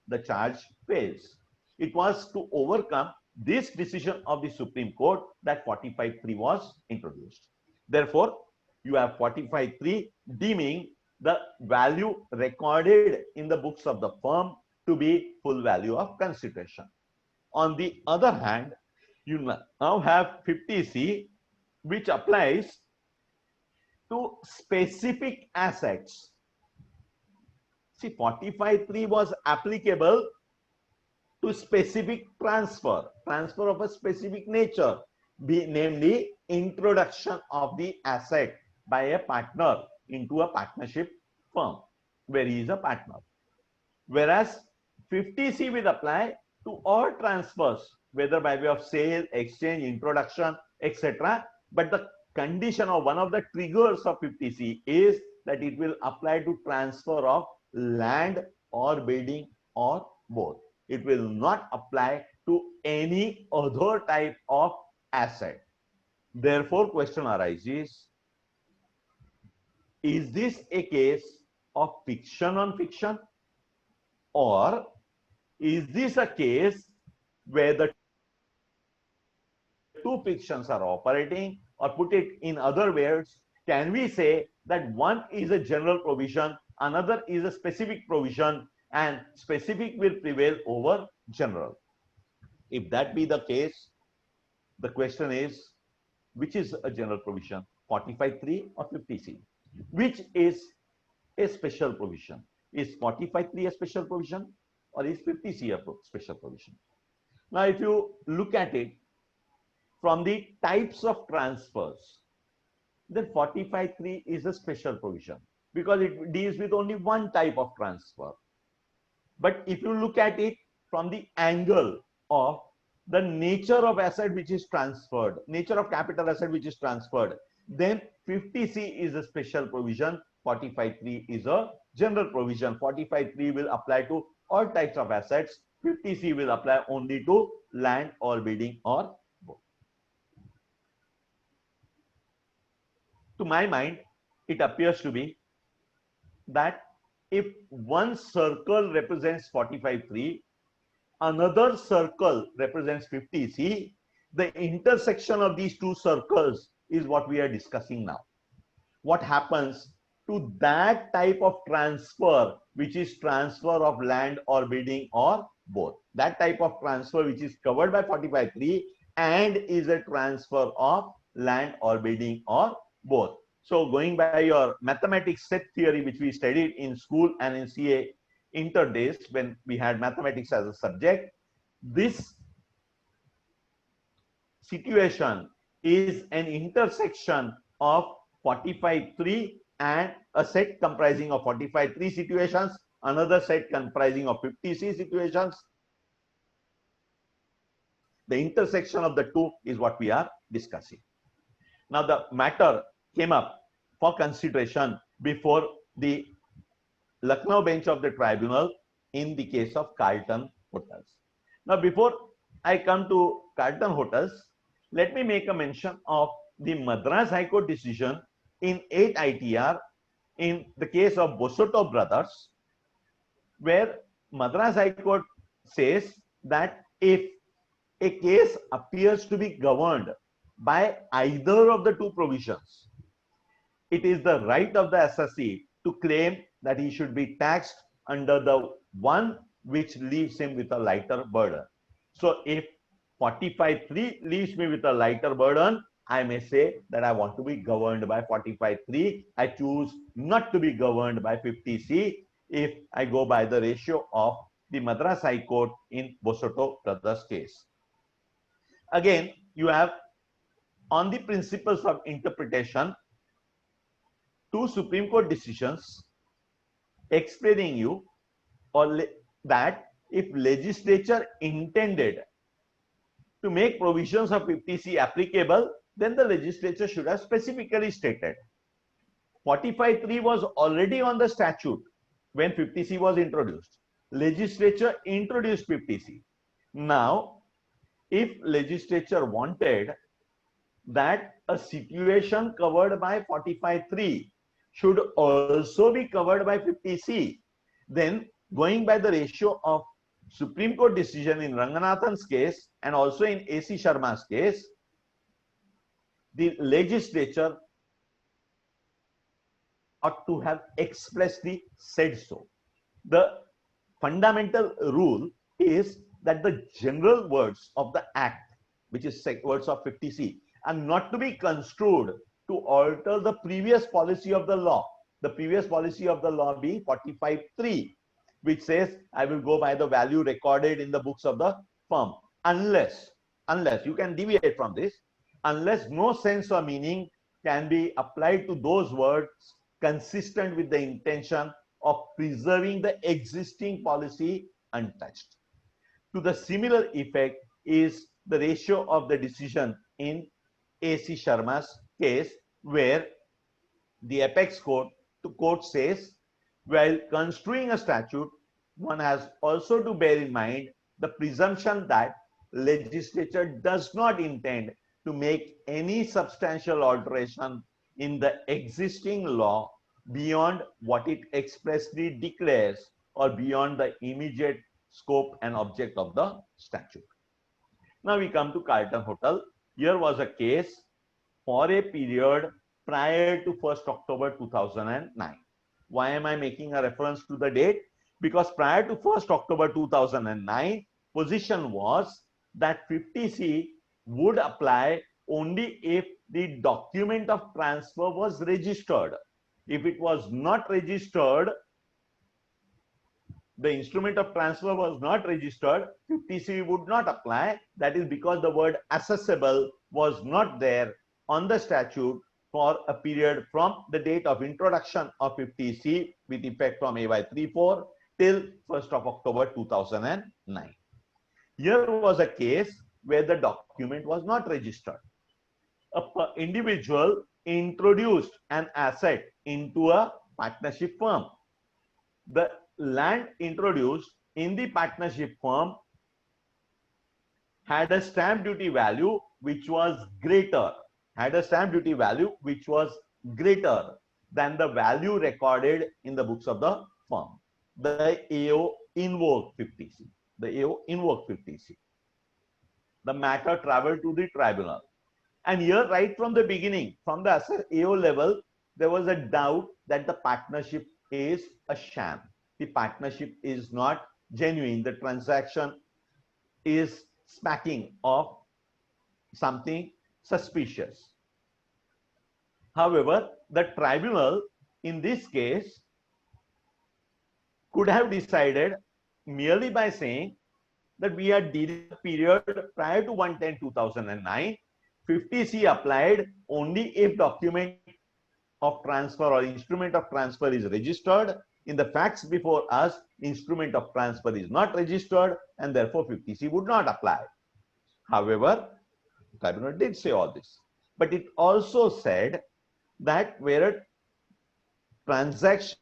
the charge fails. It was to overcome this decision of the Supreme Court that 45.3 was introduced. Therefore, you have 45.3 deeming the value recorded in the books of the firm to be full value of consideration. On the other hand, you now have 50C, which applies to specific assets. See, 45.3 was applicable to specific transfer of a specific nature, namely introduction of the asset by a partner into a partnership firm where he is a partner. Whereas 50C will apply to all transfers, whether by way of sale, exchange, introduction, etc. But the condition or one of the triggers of 50C is that it will apply to transfer of land or building or both. It will not apply to any other type of asset. Therefore, question arises, is this a case of fiction on fiction, or is this a case where the two fictions are operating? Or put it in other words, can we say that one is a general provision, another is a specific provision, and specific will prevail over general? If that be the case, the question is, which is a general provision, 45.3 or 50C? Which is a special provision? Is 45.3 a special provision, or is 50C a special provision? Now, if you look at it from the types of transfers, then 45.3 is a special provision because it deals with only one type of transfer. But if you look at it from the angle of the nature of asset which is transferred, nature of capital asset which is transferred, then 50C is a special provision, 45.3 is a general provision. 45.3 will apply to all types of assets 50C will apply only to land or building or both. To my mind, it appears to be that if one circle represents 45.3, another circle represents 50C, the intersection of these two circles is what we are discussing now. What happens to that type of transfer, which is transfer of land or building or both? That type of transfer which is covered by 45.3 and is a transfer of land or building or both. So going by your mathematics set theory, which we studied in school and in CA inter days when we had mathematics as a subject, this situation is an intersection of 45.3 and a set comprising of 45.3 situations, another set comprising of 50C situations. The intersection of the two is what we are discussing. Now the matter came up for consideration before the Lucknow bench of the tribunal in the case of Carlton Hotels. Now before I come to Carlton Hotels, let me make a mention of the Madras High Court decision in 8 ITR in the case of Bosoto brothers, where Madras High Court says that if a case appears to be governed by either of the two provisions, it is the right of the assessee to claim that he should be taxed under the one which leaves him with a lighter burden. So if 45.3 leaves me with a lighter burden, I may say that I want to be governed by 45.3. I choose not to be governed by 50C if I go by the ratio of the Madras High Court in Bosoto brothers case. Again, you have on the principles of interpretation, two Supreme Court decisions explaining you or that if legislature intended to make provisions of 50C applicable, then the legislature should have specifically stated. 45.3 was already on the statute when 50C was introduced. Legislature introduced 50C. Now, if legislature wanted that a situation covered by 45.3 should also be covered by 50C, then going by the ratio of Supreme Court decision in Ranganathan's case and also in AC Sharma's case, the legislature ought to have expressly said so. The fundamental rule is that the general words of the Act, which is words of 50C, are not to be construed to alter the previous policy of the law. The previous policy of the law being 45.3, which says I will go by the value recorded in the books of the firm, unless you can deviate from this, unless no sense or meaning can be applied to those words consistent with the intention of preserving the existing policy untouched. To the similar effect is the ratio of the decision in AC Sharma's case, where the apex court says, while construing a statute, one has also to bear in mind the presumption that legislature does not intend to make any substantial alteration in the existing law beyond what it expressly declares or beyond the immediate scope and object of the statute. Now we come to Carlton Hotel. Here was a case for a period prior to 1st October 2009. Why am I making a reference to the date? Because prior to 1st October 2009, position was that 50C would apply only if the document of transfer was registered. If it was not registered, the instrument of transfer was not registered, 50C would not apply. That is because the word assessable was not there on the statute for a period from the date of introduction of 50C with effect from AY 34 till 1st of October 2009. Here was a case where the document was not registered. An individual introduced an asset into a partnership firm. The land introduced in the partnership firm had a stamp duty value which was greater, than the value recorded in the books of the firm. The AO invoked 50C. The matter traveled to the tribunal. And here, right from the beginning, from the AO level, there was a doubt that the partnership is a sham. The partnership is not genuine. The transaction is smacking of something suspicious. However, the tribunal in this case could have decided merely by saying that we are dealing with a period prior to 1/10/2009. 50C applied only if document of transfer or instrument of transfer is registered. In the facts before us, instrument of transfer is not registered, and therefore 50C would not apply. However, the tribunal did say all this, but it also said that where a transaction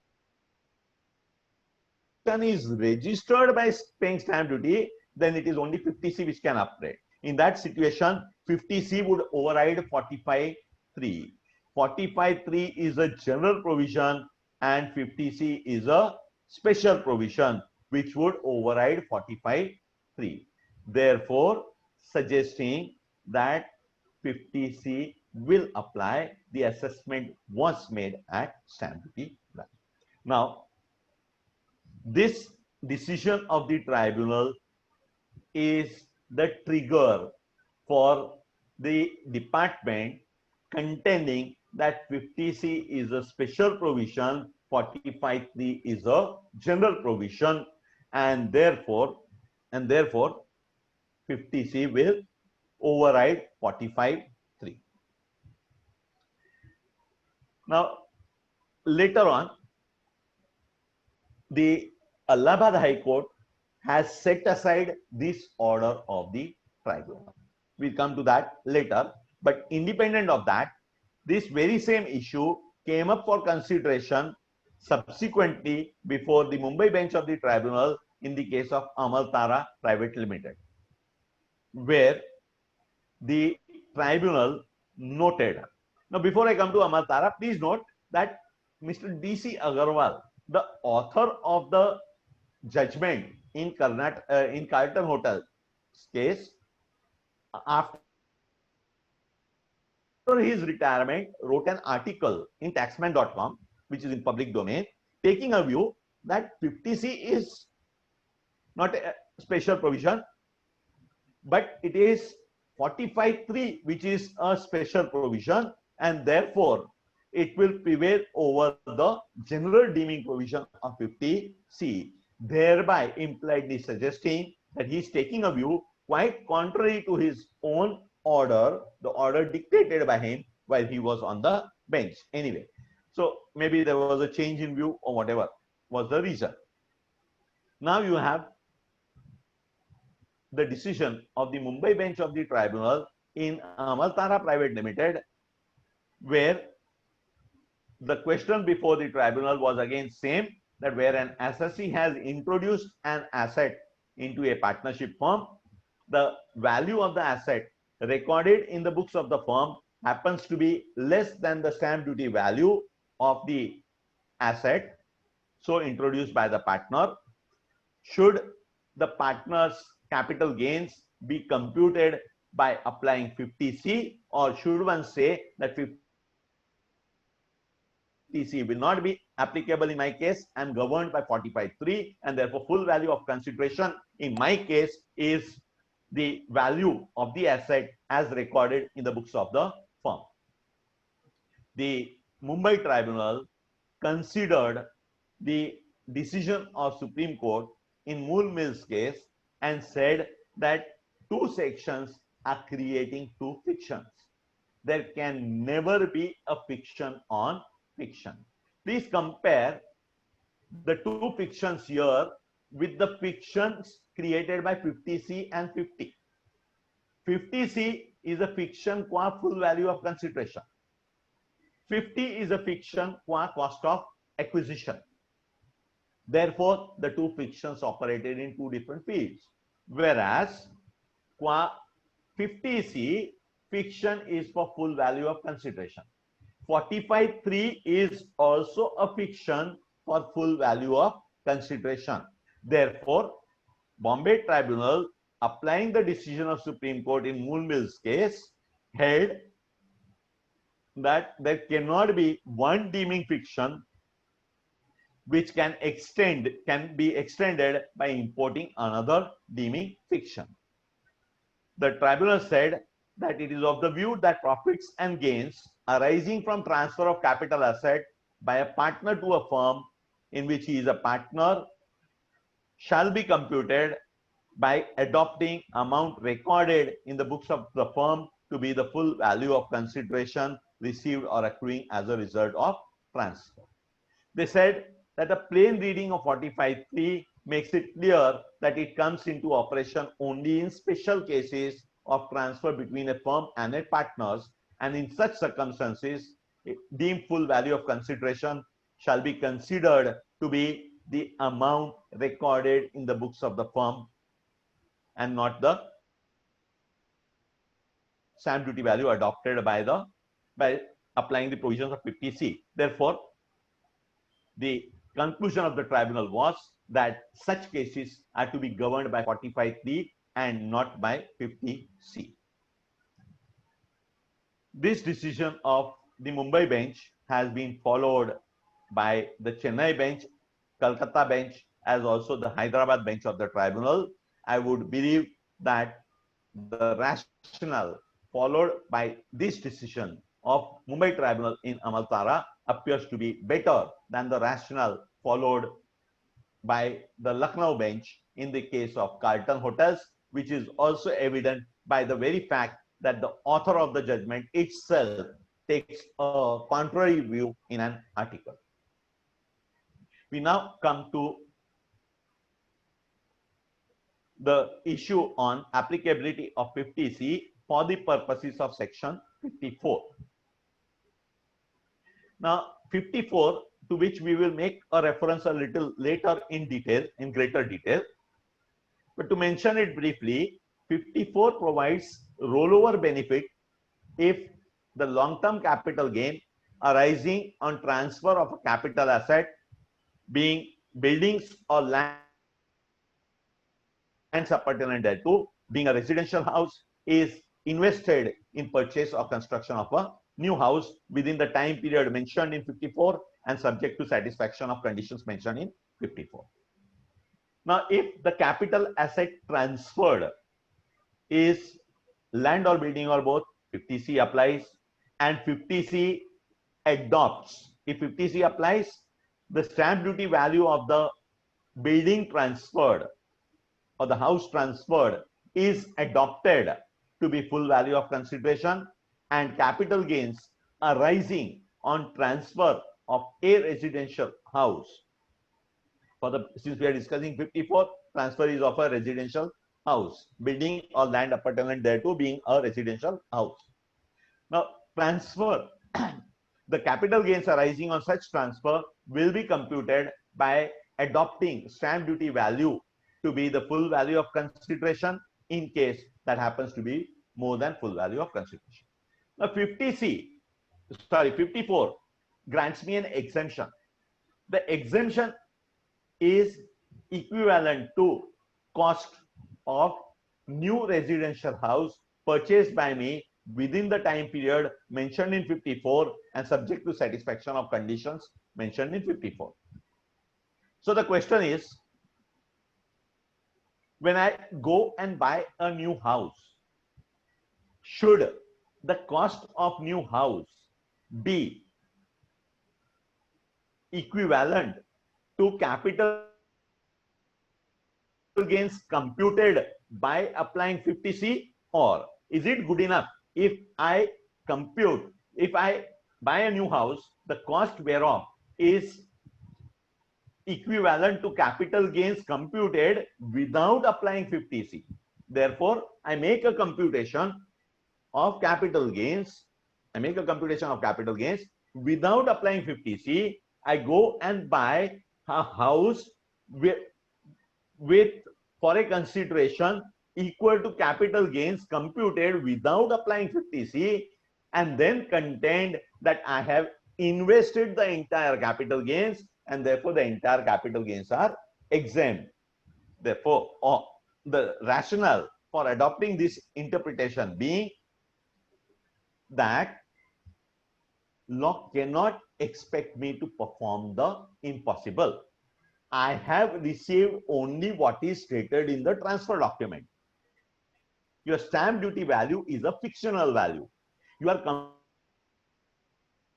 is registered by paying stamp duty, then it is only 50C which can apply. In that situation, 50C would override 45(3). 45(3) is a general provision and 50C is a special provision which would override 45(3). Therefore, suggesting that 50C will apply, the assessment was made at stamp duty value. Now, this decision of the tribunal is the trigger for the department contending that 50C is a special provision, 45(3) is a general provision, and therefore 50C will override 45(3). Now, later on, the Allahabad High Court has set aside this order of the tribunal. We'll come to that later. But independent of that, this very same issue came up for consideration subsequently before the Mumbai bench of the tribunal in the case of Amal Tara Private Limited, where the tribunal noted. Now, before I come to Amal Tara, please note that Mr. D.C. Agarwal, the author of the judgment in Carlton Hotel case, after his retirement, wrote an article in taxman.com, which is in public domain, taking a view that 50C is not a special provision, but it is 45(3), which is a special provision, and therefore it will prevail over the general deeming provision of 50C, thereby impliedly suggesting that he is taking a view quite contrary to his own order, the order dictated by him while he was on the bench. Anyway, so maybe there was a change in view or whatever was the reason. Now you have the decision of the Mumbai bench of the tribunal in Amal Tara Private Limited, where the question before the tribunal was again same, that where an assessee has introduced an asset into a partnership firm, the value of the asset recorded in the books of the firm happens to be less than the stamp duty value of the asset so introduced by the partner. Should the partner's capital gains be computed by applying 50C, or should one say that 50C will not be applicable in my case? I am governed by 45(3), and therefore full value of consideration in my case is the value of the asset as recorded in the books of the firm. The Mumbai tribunal considered the decision of Supreme Court in Mool Mills case and said that two sections are creating two fictions. There can never be a fiction on fiction. Please compare the two fictions here with the fictions created by 50C and 50. 50C is a fiction qua full value of consideration. 50 is a fiction qua cost of acquisition. Therefore, the two fictions operated in two different fields. Whereas 50C fiction is for full value of consideration. 45(3) is also a fiction for full value of consideration. Therefore, Bombay Tribunal, applying the decision of Supreme Court in Moonmill's case, held that there cannot be one deeming fiction which can be extended by importing another deeming fiction. The tribunal said that it is of the view that profits and gains arising from transfer of capital asset by a partner to a firm in which he is a partner shall be computed by adopting amount recorded in the books of the firm to be the full value of consideration received or accruing as a result of transfer. They said that a plain reading of 45(3) makes it clear that it comes into operation only in special cases of transfer between a firm and its partners, and in such circumstances, deemed full value of consideration shall be considered to be the amount recorded in the books of the firm and not the stamp duty value adopted by applying the provisions of 50C. Therefore, the conclusion of the tribunal was that such cases are to be governed by 45(3) and not by 50C. This decision of the Mumbai bench has been followed by the Chennai bench, Calcutta bench, as also the Hyderabad bench of the tribunal. I would believe that the rationale followed by this decision of Mumbai tribunal in Amaltara appears to be better than the rationale followed by the Lucknow bench in the case of Carlton Hotels, which is also evident by the very fact that the author of the judgment itself takes a contrary view in an article. We now come to the issue on applicability of 50C for the purposes of section 54. Now, 54, to which we will make a reference a little later in greater detail. But to mention it briefly, 54 provides rollover benefit if the long-term capital gain arising on transfer of a capital asset, being buildings or lands appertaining thereto, being a residential house, is invested in purchase or construction of a new house within the time period mentioned in 54 and subject to satisfaction of conditions mentioned in 54. Now, if the capital asset transferred is land or building or both, 50C applies, and 50C adopts. If 50C applies, the stamp duty value of the building transferred or the house transferred is adopted to be full value of consideration, and capital gains arising on transfer of a residential house. Since we are discussing 54, transfer is of a residential house, building or land appertaining thereto being a residential house. Now, transfer, the capital gains arising on such transfer will be computed by adopting stamp duty value to be the full value of consideration in case that happens to be more than full value of consideration. Now, 54 grants me an exemption. The exemption is equivalent to cost of new residential house purchased by me within the time period mentioned in 54 and subject to satisfaction of conditions mentioned in 54. So the question is, when I go and buy a new house, should the cost of new house be equivalent to capital gains computed by applying 50C, or is it good enough if I buy a new house, the cost whereof is equivalent to capital gains computed without applying 50C. Therefore, I make a computation of capital gains. Without applying 50C. I go and buy a house with, with for a consideration equal to capital gains computed without applying 50C, and then contend that I have invested the entire capital gains and therefore the entire capital gains are exempt. Therefore, the rationale for adopting this interpretation being that law cannot expect me to perform the impossible. I have received only what is stated in the transfer document. Your stamp duty value is a fictional value. You are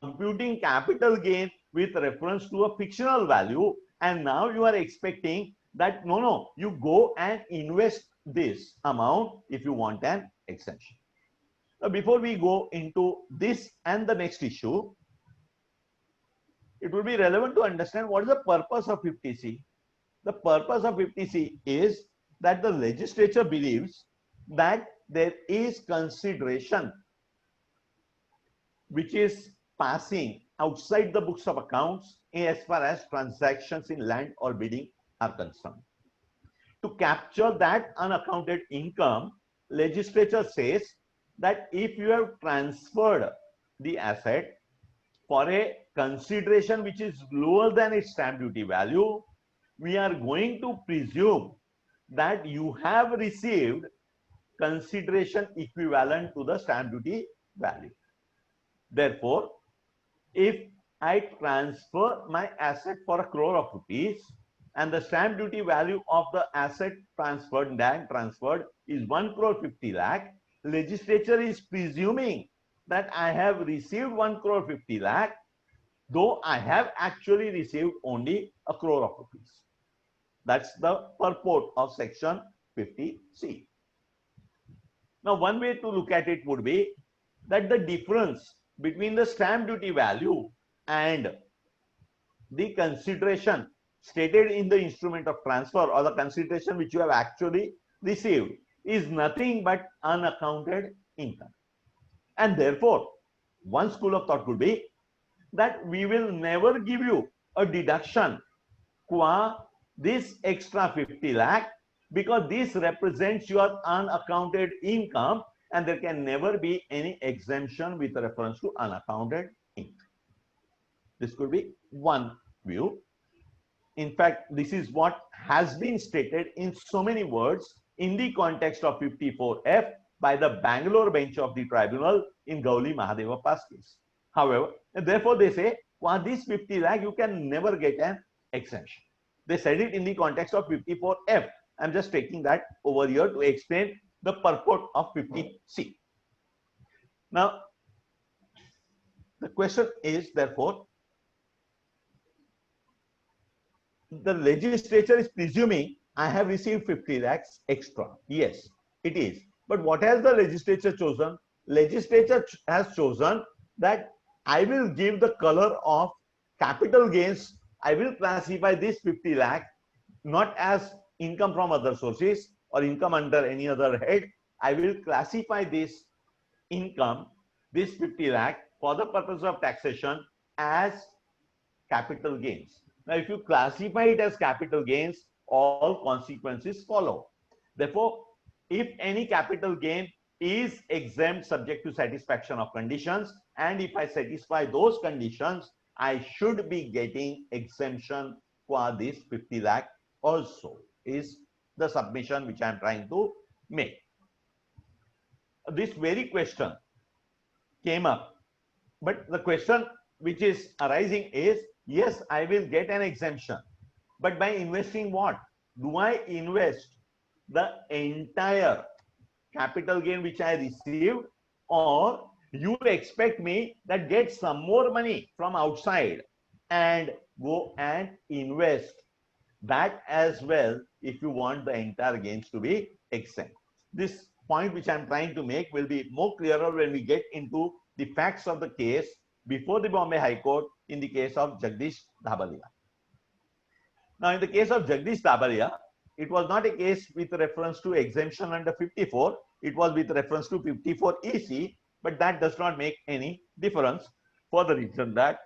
computing capital gain with reference to a fictional value, and now you are expecting that no, you go and invest this amount if you want an exemption. Now, before we go into this and the next issue, it will be relevant to understand what is the purpose of 50C. The purpose of 50C is that the legislature believes that there is consideration which is passing outside the books of accounts as far as transactions in land or bidding are concerned. To capture that unaccounted income, legislature says that if you have transferred the asset for a consideration which is lower than its stamp duty value, we are going to presume that you have received consideration equivalent to the stamp duty value. Therefore, if I transfer my asset for 1 crore of rupees and the stamp duty value of the asset transferred, land transferred, is 1 crore 50 lakh, legislature is presuming that I have received 1 crore 50 lakh, though I have actually received only 1 crore of rupees. That's the purport of section 50C. Now, one way to look at it would be that the difference between the stamp duty value and the consideration stated in the instrument of transfer, or the consideration which you have actually received, is nothing but unaccounted income. And therefore, one school of thought could be that we will never give you a deduction qua this extra 50 lakh, because this represents your unaccounted income and there can never be any exemption with reference to unaccounted income. This could be one view. In fact, this is what has been stated in so many words in the context of 54F by the Bangalore bench of the tribunal in Gauli Mahadevappa's case. However, therefore they say, for this 50 lakh, you can never get an exemption. They said it in the context of 54F. I'm just taking that over here to explain the purport of 50C. Now, the question is, therefore, the legislature is presuming I have received 50 lakhs extra. Yes, it is. But what has the legislature chosen? Legislature has chosen that I will give the color of capital gains. I will classify this 50 lakh not as income from other sources or income under any other head. I will classify this income, this 50 lakh, for the purpose of taxation as capital gains. Now, if you classify it as capital gains, all consequences follow. Therefore, if any capital gain is exempt subject to satisfaction of conditions, and if I satisfy those conditions, I should be getting exemption for this 50 lakh also, is the submission which I am trying to make. This very question came up, but the question which is arising is, yes, I will get an exemption, but by investing what? Do I invest the entire capital gain which I received, or you expect me that get some more money from outside and go and invest that as well if you want the entire gains to be exempt? This point which I'm trying to make will be more clearer when we get into the facts of the case before the Bombay High Court in the case of Jagdish Dhabalia. Now, in the case of Jagdish Dhabalia, it was not a case with reference to exemption under 54, it was with reference to 54 EC, but that does not make any difference for the reason that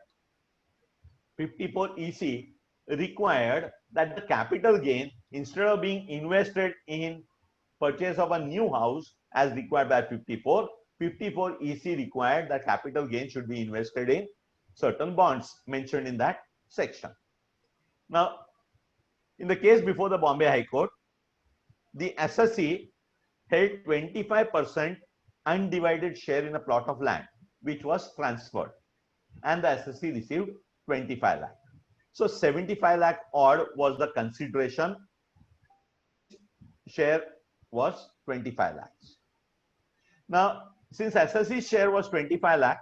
54 EC required that the capital gain, instead of being invested in purchase of a new house as required by 54, 54 EC required that capital gain should be invested in certain bonds mentioned in that section. Now, in the case before the Bombay High Court, the assessee held 25% undivided share in a plot of land, which was transferred, and the assessee received 25 lakh. So 75 lakh odd was the consideration, which share was 25 lakhs. Now, since assessee's share was 25 lakh,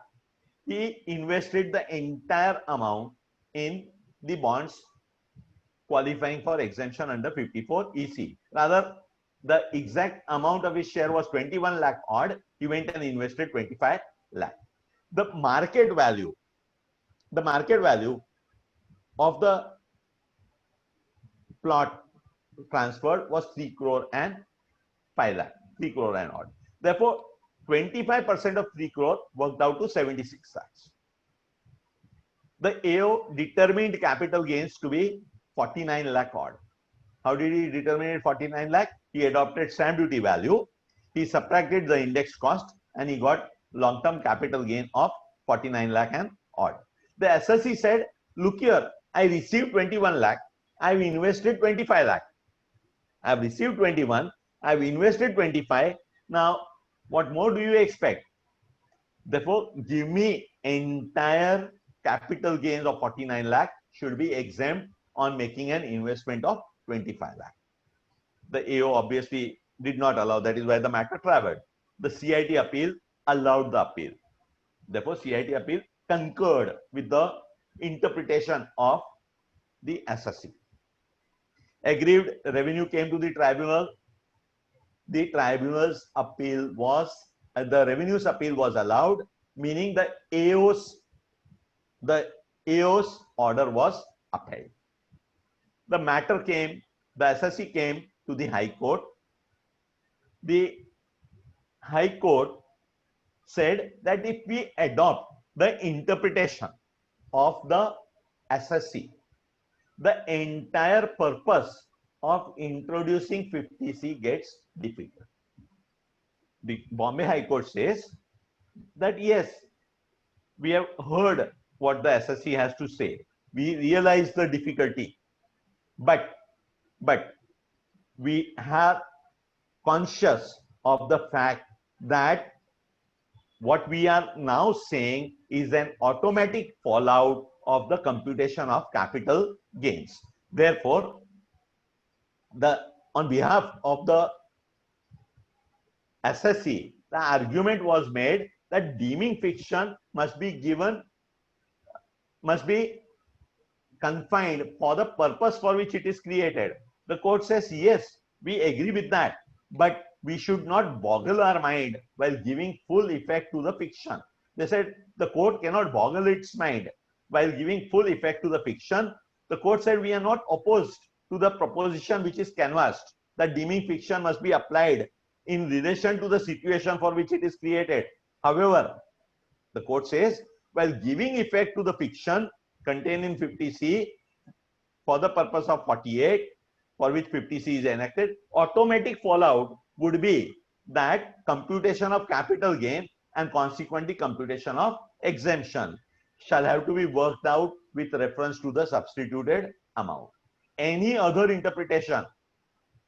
he invested the entire amount in the bonds qualifying for exemption under 54 EC. Rather, the exact amount of his share was 21 lakh odd. He went and invested 25 lakh. The market value of the plot transferred was 3 crore and 5 lakh, 3 crore and odd. Therefore, 25% of 3 crore worked out to 76 lakhs. The AO determined capital gains to be 49 lakh odd. How did he determine it 49 lakh? He adopted stamp duty value. He subtracted the index cost and he got long-term capital gain of 49 lakh and odd. The assessee said, look here, I received 21 lakh. I've invested 25 lakh. I've received 21. I've invested 25. Now, what more do you expect? Therefore, give me entire capital gains of 49 lakh should be exempt on making an investment of 25 lakh. The AO obviously did not allow. That is why the matter traveled. The CIT appeal allowed the appeal. Therefore, CIT appeal concurred with the interpretation of the assessee. Aggrieved revenue came to the tribunal. The tribunal's appeal was, the revenue's appeal was allowed, meaning the AO's order was upheld. The matter came, the assessee came to the High Court. The High Court said that if we adopt the interpretation of the assessee, the entire purpose of introducing 50C gets defeated. The Bombay High Court says that yes, we have heard what the assessee has to say. We realize the difficulty, but we are conscious of the fact that what we are now saying is an automatic fallout of the computation of capital gains. Therefore, on behalf of the assessee, the argument was made that deeming fiction must be confined for the purpose for which it is created. The court says, yes, we agree with that, but we should not boggle our mind while giving full effect to the fiction. They said the court cannot boggle its mind while giving full effect to the fiction. The court said we are not opposed to the proposition which is canvassed, that deeming fiction must be applied in relation to the situation for which it is created. However, the court says, while giving effect to the fiction contained in 50C for the purpose of 48, for which 50C is enacted, automatic fallout would be that computation of capital gain and consequently computation of exemption shall have to be worked out with reference to the substituted amount. Any other interpretation,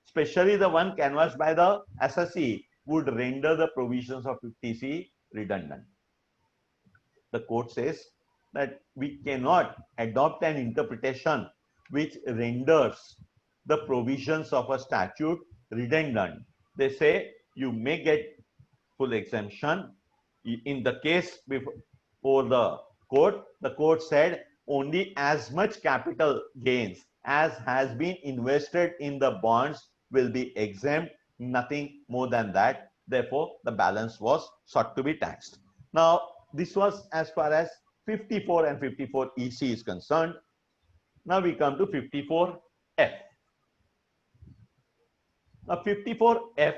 especially the one canvassed by the assessee, would render the provisions of 50C redundant. The court says that we cannot adopt an interpretation which renders the provisions of a statute redundant. They say you may get full exemption. In the case before the court said only as much capital gains as has been invested in the bonds will be exempt, nothing more than that. Therefore, the balance was sought to be taxed. Now, this was as far as 54 and 54 EC is concerned. Now we come to 54F. Now 54F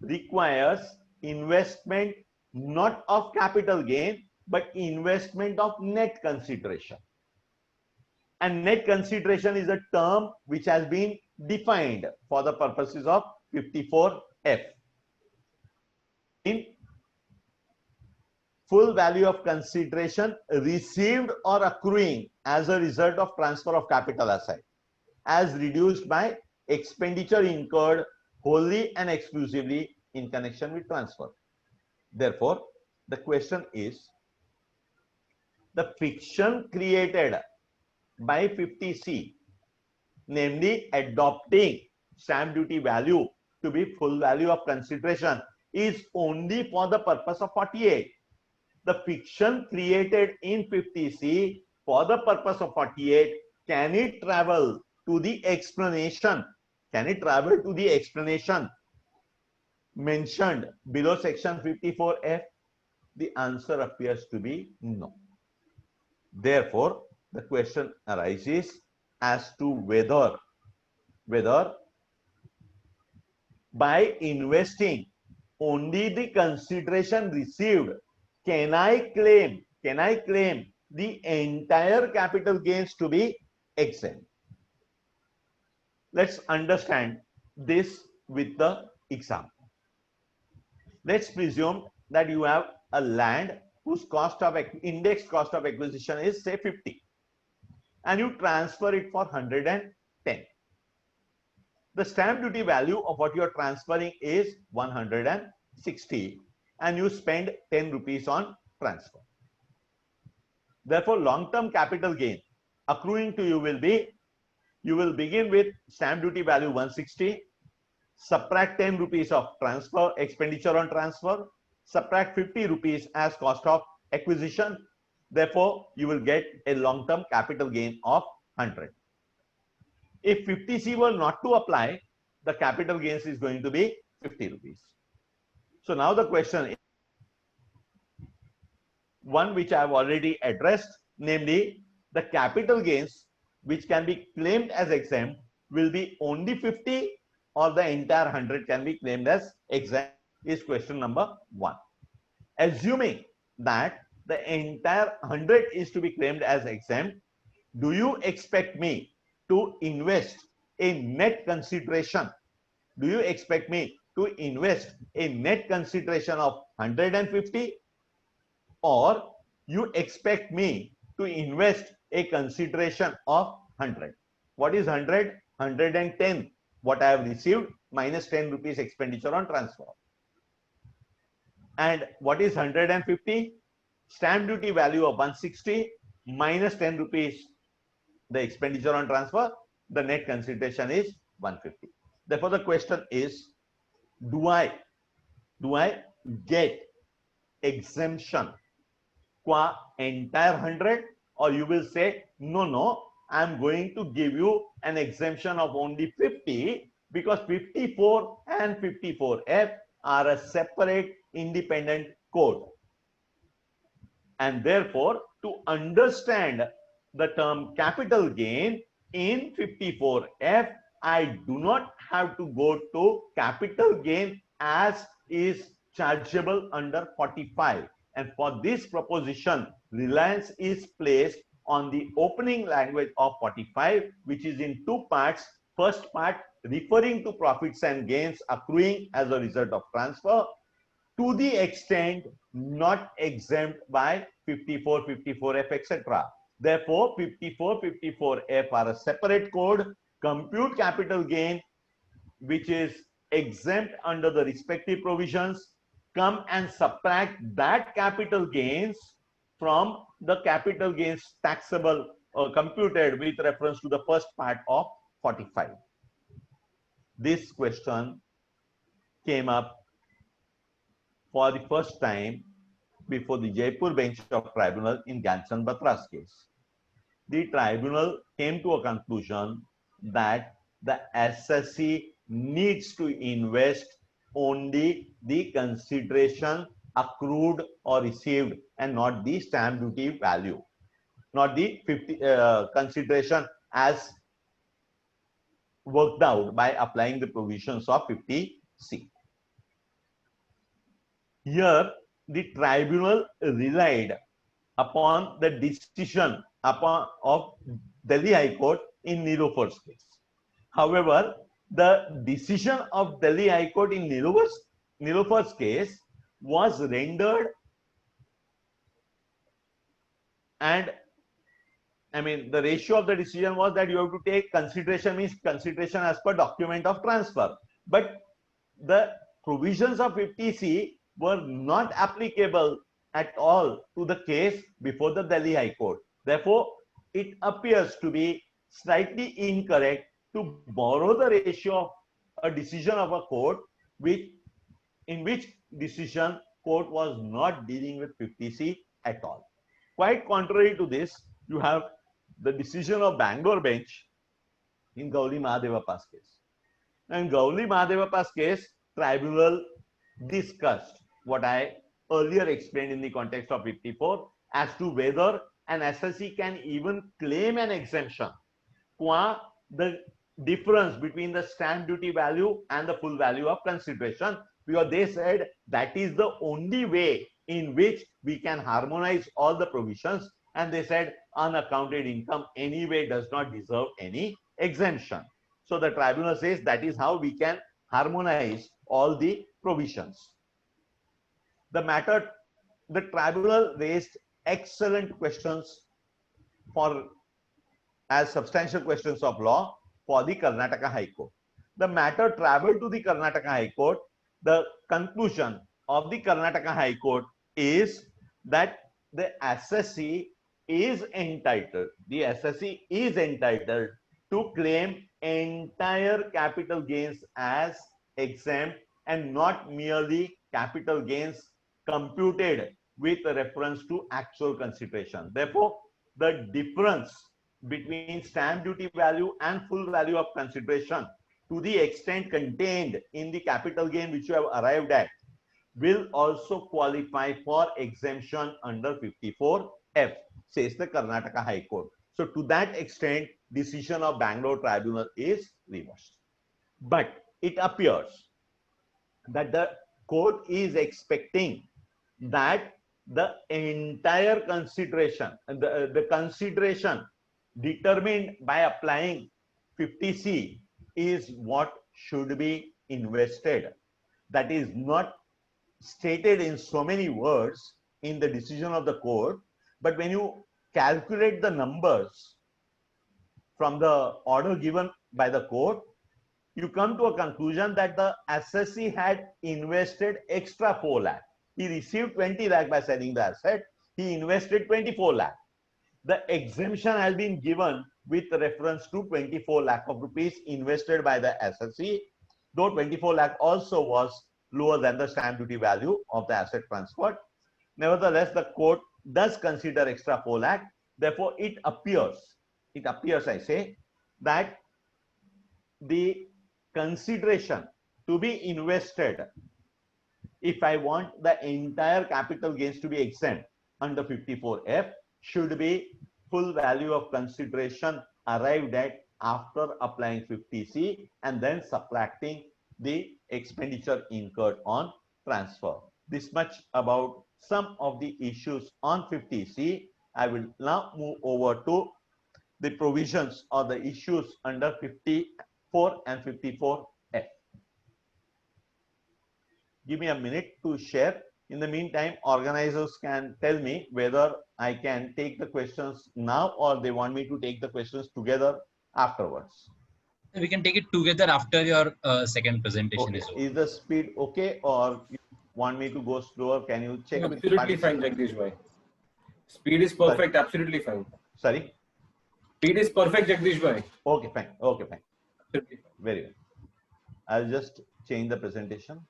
requires investment not of capital gain, but investment of net consideration. And net consideration is a term which has been defined for the purposes of 54F. In full value of consideration received or accruing as a result of transfer of capital asset, as reduced by expenditure incurred wholly and exclusively in connection with transfer. Therefore, the question is, the friction created by 50C, namely adopting stamp duty value to be full value of consideration, is only for the purpose of 48. The friction created in 50C for the purpose of 48, can it travel to the explanation? Can it travel to the explanation mentioned below section 54F? The answer appears to be no. Therefore, the question arises as to whether by investing only the consideration received, can I claim the entire capital gains to be exempt? Let's understand this with the example. Let's presume that you have a land whose index cost of acquisition is say 50, and you transfer it for 110. The stamp duty value of what you are transferring is 160, and you spend 10 rupees on transfer. Therefore, long-term capital gain accruing to you will be, you will begin with stamp duty value 160, subtract 10 rupees of transfer, expenditure on transfer, subtract 50 rupees as cost of acquisition. Therefore, you will get a long-term capital gain of 100. If 50C were not to apply, the capital gains is going to be 50 rupees. So now the question is one which I have already addressed, namely the capital gains which can be claimed as exempt will be only 50 or the entire 100 can be claimed as exempt, is question number 1. Assuming that the entire 100 is to be claimed as exempt, do you expect me to invest a net consideration? Do you expect me to invest a net consideration of 150, or you expect me to invest a consideration of 100? What is 100? 110, what I have received minus 10 rupees expenditure on transfer. And what is 150? Stamp duty value of 160 minus 10 rupees the expenditure on transfer, the net consideration is 150. Therefore, the question is, do I get exemption qua entire 100, or you will say, no, I'm going to give you an exemption of only 50 because 54 and 54F are a separate independent code. And therefore, to understand the term capital gain in 54F, I do not have to go to capital gain as is chargeable under 45. And for this proposition, reliance is placed on the opening language of 45, which is in two parts. First part referring to profits and gains accruing as a result of transfer, to the extent not exempt by 54, 54F, etc. Therefore, 54, 54F are a separate code. Compute capital gain, which is exempt under the respective provisions. Come and subtract that capital gains from the capital gains taxable or computed with reference to the first part of 45. This question came up for the first time before the Jaipur bench of tribunal in Ghanshan Batra's case. The tribunal came to a conclusion that the assessee needs to invest only the consideration accrued or received and not the stamp duty value, not the 50 consideration as worked out by applying the provisions of 50C. Here, the tribunal relied upon the decision of Delhi High Court in Nilofar's case. However, the decision of Delhi High Court in Nilofar's case was rendered, and I mean, the ratio of the decision was that you have to take consideration, means consideration as per document of transfer. But the provisions of 50C were not applicable at all to the case before the Delhi High Court. Therefore, it appears to be slightly incorrect to borrow the ratio of a decision of a court in which decision court was not dealing with 50C at all. Quite contrary to this, you have the decision of Bangalore bench in Gauli Mahadevappa's case. In Gauli Mahadevappa's case, tribunal discussed what I earlier explained in the context of 54 as to whether an SSE can even claim an exemption qua the difference between the stamp duty value and the full value of consideration, because they said that is the only way in which we can harmonize all the provisions, and they said unaccounted income anyway does not deserve any exemption. So the tribunal says that is how we can harmonize all the provisions. The tribunal raised excellent questions as substantial questions of law for the Karnataka High Court. The matter traveled to the Karnataka High Court. The conclusion of the Karnataka High Court is that the SSE is entitled to claim entire capital gains as exempt and not merely capital gains computed with reference to actual consideration. Therefore, the difference between stamp duty value and full value of consideration to the extent contained in the capital gain which you have arrived at will also qualify for exemption under 54F, says the Karnataka High Court. So to that extent, decision of Bangalore Tribunal is reversed. But it appears that the court is expecting that the entire consideration, the consideration determined by applying 50C is what should be invested. That is not stated in so many words in the decision of the court, but when you calculate the numbers from the order given by the court, you come to a conclusion that the SSE had invested extra 4 lakh. He received 20 lakh by selling the asset. He invested 24 lakh. The exemption has been given with reference to 24 lakh of rupees invested by the SSE, though 24 lakh also was lower than the stamp duty value of the asset transferred. Nevertheless, the court does consider extra 4 lakh. Therefore, it appears, I say, that the consideration to be invested, if I want the entire capital gains to be exempt under 54F, should be full value of consideration arrived at after applying 50C and then subtracting the expenditure incurred on transfer. This much about some of the issues on 50C. I will now move over to the provisions or the issues under 54 and 54F. Give me a minute to share. In the meantime, organizers can tell me whether I can take the questions now or they want me to take the questions together afterwards. We can take it together after your second presentation is over. Is the speed okay, or you want me to go slower? Can you check? Absolutely fine, Jagdish bhai. Speed is perfect. Sorry. Absolutely fine. Sorry? Speed is perfect, Jagdish bhai. Okay, fine. Okay, fine. Absolutely fine. Very well. I'll just change the presentation.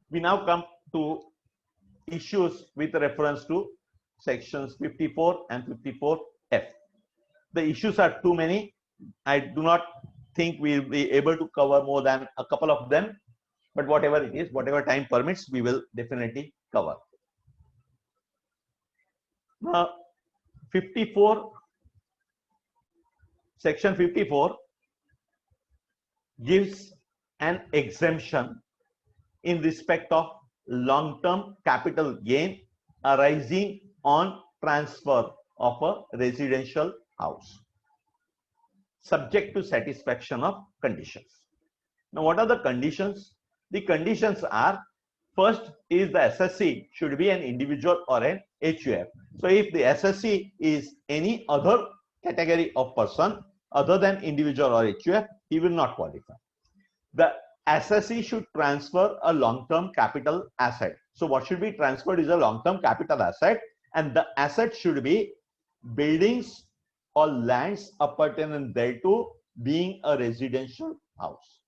We now come to issues with reference to sections 54 and 54F. The issues are too many. I do not think we will be able to cover more than a couple of them, but whatever it is, whatever time permits, we will definitely cover. Now, 54, section 54 gives an exemption in respect of long-term capital gain arising on transfer of a residential house, subject to satisfaction of conditions. Now, what are the conditions? The conditions are, first is the SSC should be an individual or an HUF. So, if the SSC is any other category of person other than individual or HUF, he will not qualify. The SSC should transfer a long-term capital asset. So, what should be transferred is a long-term capital asset, and the asset should be buildings or lands appertaining thereto, being a residential house.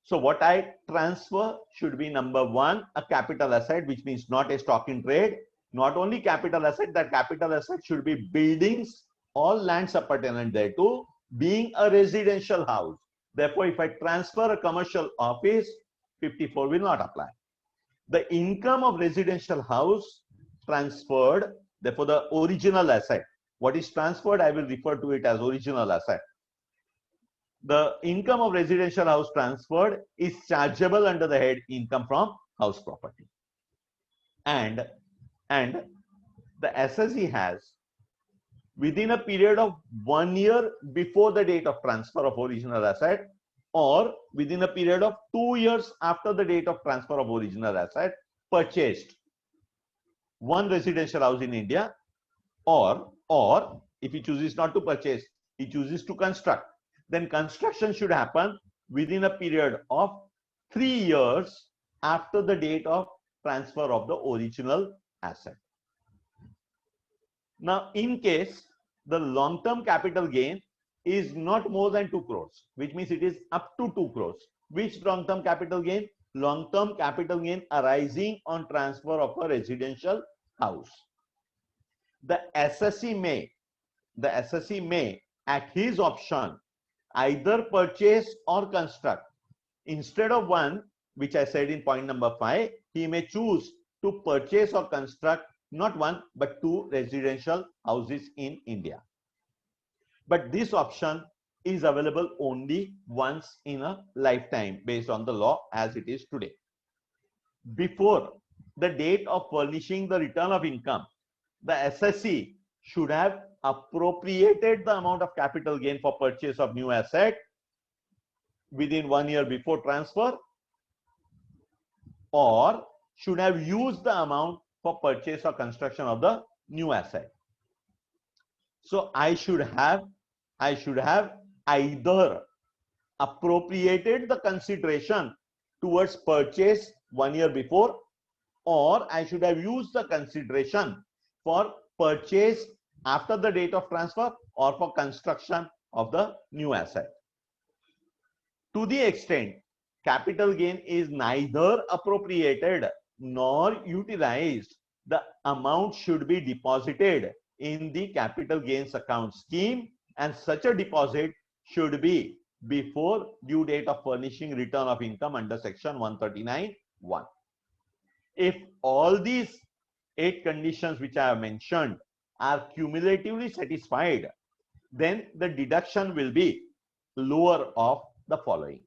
So what I transfer should be, number one, a capital asset, which means not a stock in trade. Not only capital asset, that capital asset should be buildings or lands appertaining thereto, being a residential house. Therefore, if I transfer a commercial office, 54 will not apply. The income of residential house transferred, therefore the original asset, what is transferred, I will refer to it as original asset. The income of residential house transferred is chargeable under the head income from house property. And the SSE has, within a period of 1 year before the date of transfer of original asset, or within a period of 2 years after the date of transfer of original asset, purchased one residential house in India, or if he chooses not to purchase, he chooses to construct, then construction should happen within a period of 3 years after the date of transfer of the original asset. Now, in case the long-term capital gain is not more than 2 crores, which means it is up to 2 crores. Which long-term capital gain? Long-term capital gain arising on transfer of a residential house. The SSE may, at his option, either purchase or construct. Instead of one, which I said in point number 5, he may choose to purchase or construct not one but 2 residential houses in India. But this option is available only once in a lifetime based on the law as it is today. Before the date of furnishing the return of income, the SSE should have appropriated the amount of capital gain for purchase of new asset within 1 year before transfer, or should have used the amount for purchase or construction of the new asset. So I should have either appropriated the consideration towards purchase 1 year before, or I should have used the consideration for purchase after the date of transfer or for construction of the new asset. To the extent capital gain is neither appropriated nor utilized, the amount should be deposited in the capital gains account scheme, and such a deposit should be before due date of furnishing return of income under section 139(1). If all these 8 conditions which I have mentioned are cumulatively satisfied, then the deduction will be lower of the following.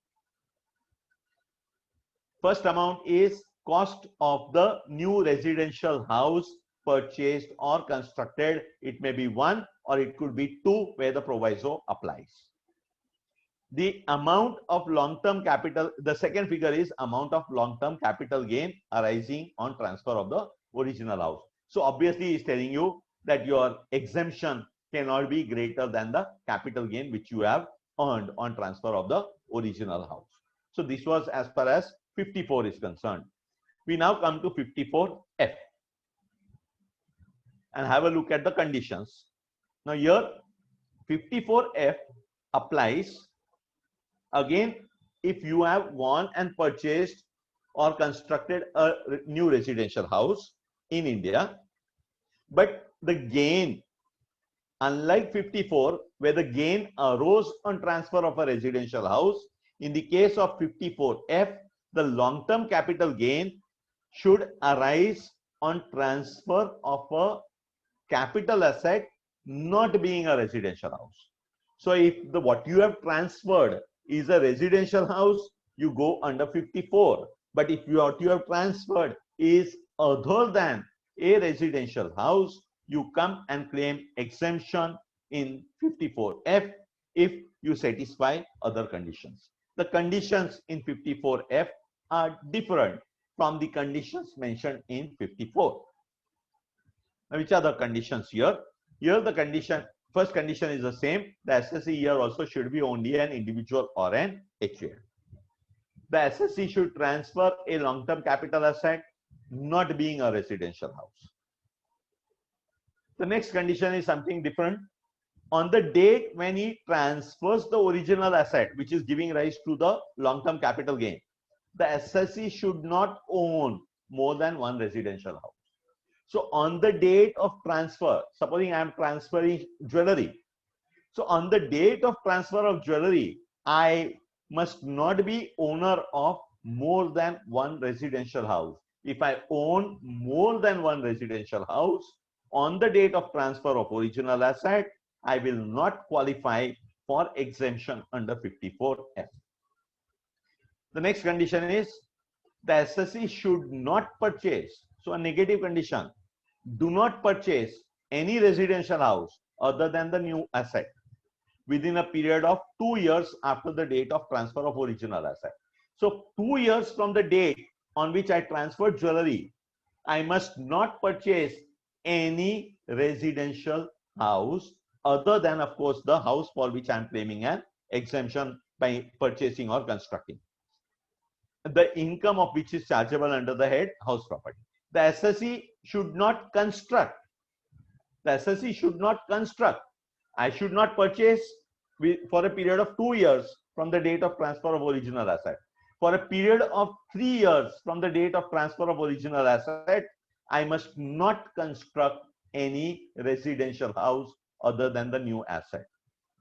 First amount is cost of the new residential house purchased or constructed. It may be 1 or it could be 2 where the proviso applies. The amount of long-term capital, the second figure is amount of long-term capital gain arising on transfer of the original house. So obviously he is telling you that your exemption cannot be greater than the capital gain which you have earned on transfer of the original house. So this was as far as 54 is concerned. We now come to 54F and have a look at the conditions. Now here 54F applies again if you have gone and purchased or constructed a new residential house in India, but the gain, unlike 54 where the gain arose on transfer of a residential house, in the case of 54F, the long-term capital gain should arise on transfer of a capital asset not being a residential house. So if what you have transferred is a residential house, you go under 54. But if what you have transferred is other than a residential house, you come and claim exemption in 54F if you satisfy other conditions. The conditions in 54F are different from the conditions mentioned in 54. Now, which are the conditions here? Here the condition, first condition is the same. The SSE here also should be only an individual or an HUL. The SSE should transfer a long-term capital asset, not being a residential house. The next condition is something different. On the date when he transfers the original asset, which is giving rise to the long-term capital gain, the SSE should not own more than one residential house. So on the date of transfer, supposing I am transferring jewelry. So on the date of transfer of jewelry, I must not be owner of more than one residential house. If I own more than one residential house, on the date of transfer of original asset, I will not qualify for exemption under 54F. The next condition is the SSE should not purchase. So a negative condition, do not purchase any residential house other than the new asset within a period of 2 years after the date of transfer of original asset. So 2 years from the date on which I transferred jewelry, I must not purchase any residential house other than, of course, the house for which I am claiming an exemption by purchasing or constructing, the income of which is chargeable under the head house property. The SSE should not construct. The SSE should not construct. I should not purchase for a period of 2 years from the date of transfer of original asset. For a period of 3 years from the date of transfer of original asset, I must not construct any residential house other than the new asset,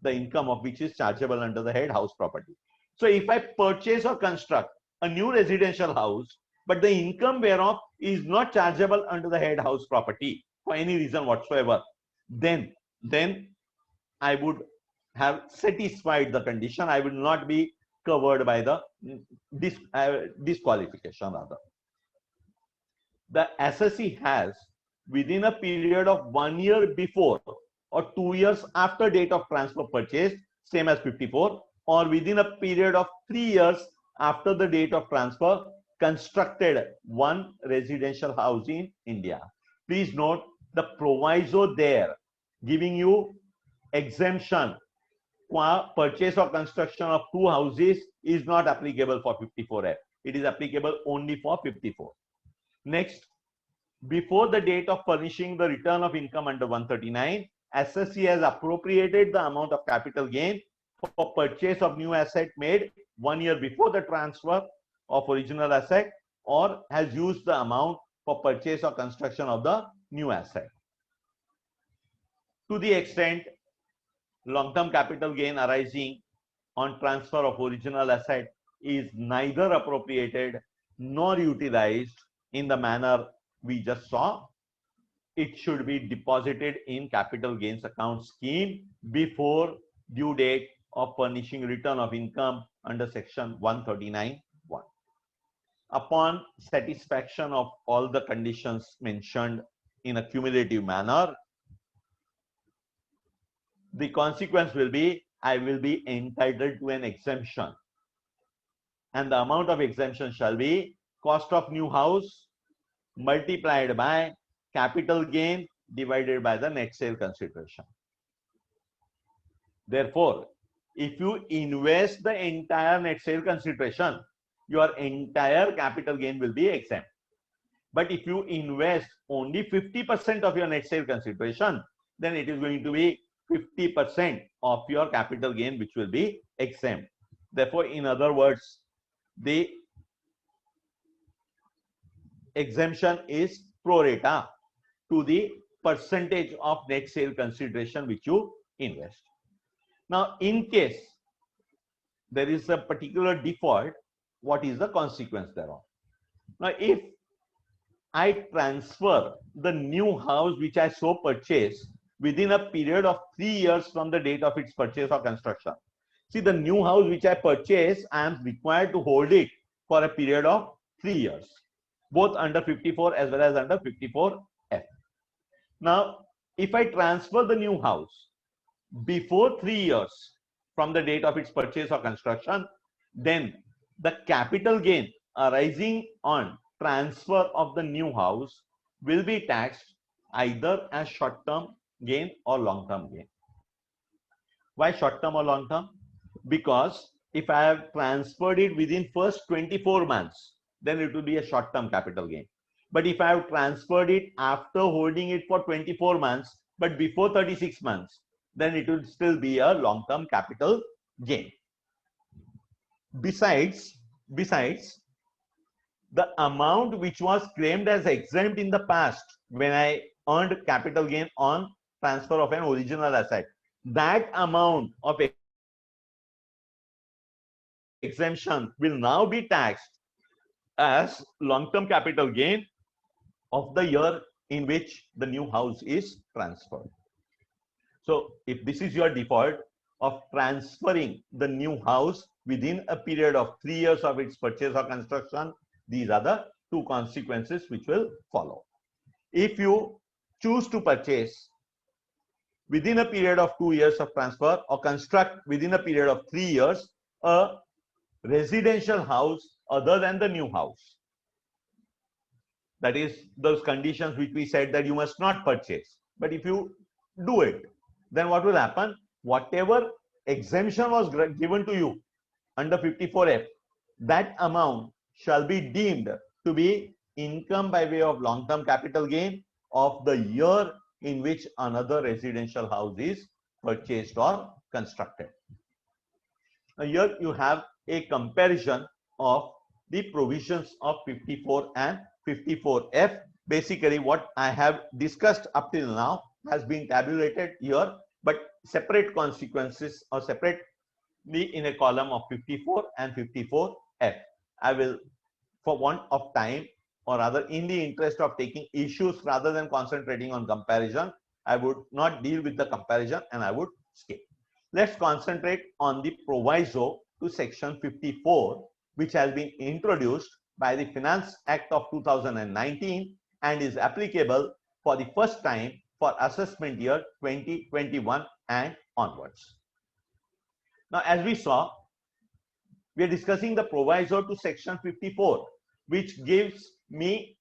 the income of which is chargeable under the head house property. So if I purchase or construct a new residential house, but the income whereof is not chargeable under the head house property for any reason whatsoever, then I would have satisfied the condition. I will not be covered by the disqualification rather. The SSE has, within a period of 1 year before or 2 years after date of transfer purchase, same as 54, or within a period of 3 years after the date of transfer, constructed one residential house in India. Please note the proviso there giving you exemption for purchase or construction of 2 houses is not applicable for 54F. It is applicable only for 54. Next, before the date of furnishing the return of income under 139, SSE has appropriated the amount of capital gain for purchase of new asset made 1 year before the transfer of original asset, or has used the amount for purchase or construction of the new asset. To the extent long-term capital gain arising on transfer of original asset is neither appropriated nor utilized in the manner we just saw, it should be deposited in capital gains account scheme before due date of furnishing return of income under section 139(1). Upon satisfaction of all the conditions mentioned in a cumulative manner, the consequence will be I will be entitled to an exemption, and the amount of exemption shall be cost of new house multiplied by capital gain divided by the net sale consideration. Therefore, if you invest the entire net sale consideration, your entire capital gain will be exempt. But if you invest only 50% of your net sale consideration, then it is going to be 50% of your capital gain which will be exempt. Therefore, in other words, the exemption is pro rata to the percentage of net sale consideration which you invest. Now, in case there is a particular default, what is the consequence thereof? Now, if I transfer the new house which I so purchased within a period of 3 years from the date of its purchase or construction, See, the new house which I purchase, I am required to hold it for a period of 3 years, both under 54 as well as under 54F. Now, if I transfer the new house before 3 years from the date of its purchase or construction, then the capital gain arising on transfer of the new house will be taxed either as short-term gain or long-term gain. Why short-term or long-term? Because if I have transferred it within first 24 months, then it will be a short-term capital gain. But if I have transferred it after holding it for 24 months, but before 36 months, then it will still be a long-term capital gain. Besides, the amount which was claimed as exempt in the past when I earned capital gain on transfer of an original asset, that amount of exemption will now be taxed as long-term capital gain of the year in which the new house is transferred. So if this is your default of transferring the new house within a period of 3 years of its purchase or construction, these are the two consequences which will follow. If you choose to purchase within a period of 2 years of transfer or construct within a period of 3 years a residential house other than the new house, that is those conditions which we said that you must not purchase, but if you do it, then what will happen? Whatever exemption was given to you under 54F, that amount shall be deemed to be income by way of long-term capital gain of the year in which another residential house is purchased or constructed. Now here you have a comparison of the provisions of 54 and 54F. Basically what I have discussed up till now has been tabulated here, but separate consequences or separately in a column of 54 and 54F. I will, for want of time, or rather in the interest of taking issues rather than concentrating on comparison, I would not deal with the comparison and I would skip. Let's concentrate on the proviso to section 54, which has been introduced by the Finance Act of 2019 and is applicable for the first time for assessment year 2021 and onwards. Now, as we saw, we are discussing the proviso to section 54, which gives me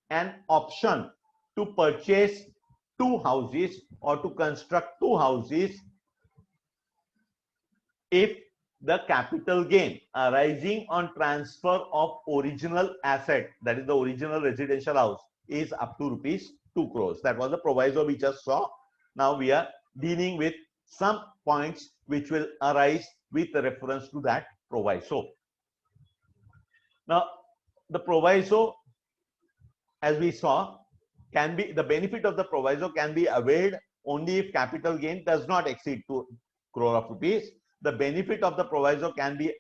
an option to purchase 2 houses or to construct 2 houses if the capital gain arising on transfer of original asset, that is the original residential house, is up to rupees 2 crores. That was the proviso we just saw. Now we are dealing with some points which will arise with reference to that proviso. Now the proviso, as we saw, can be, the benefit of the proviso can be availed only if capital gain does not exceed 2 crore of rupees. The benefit of the proviso can be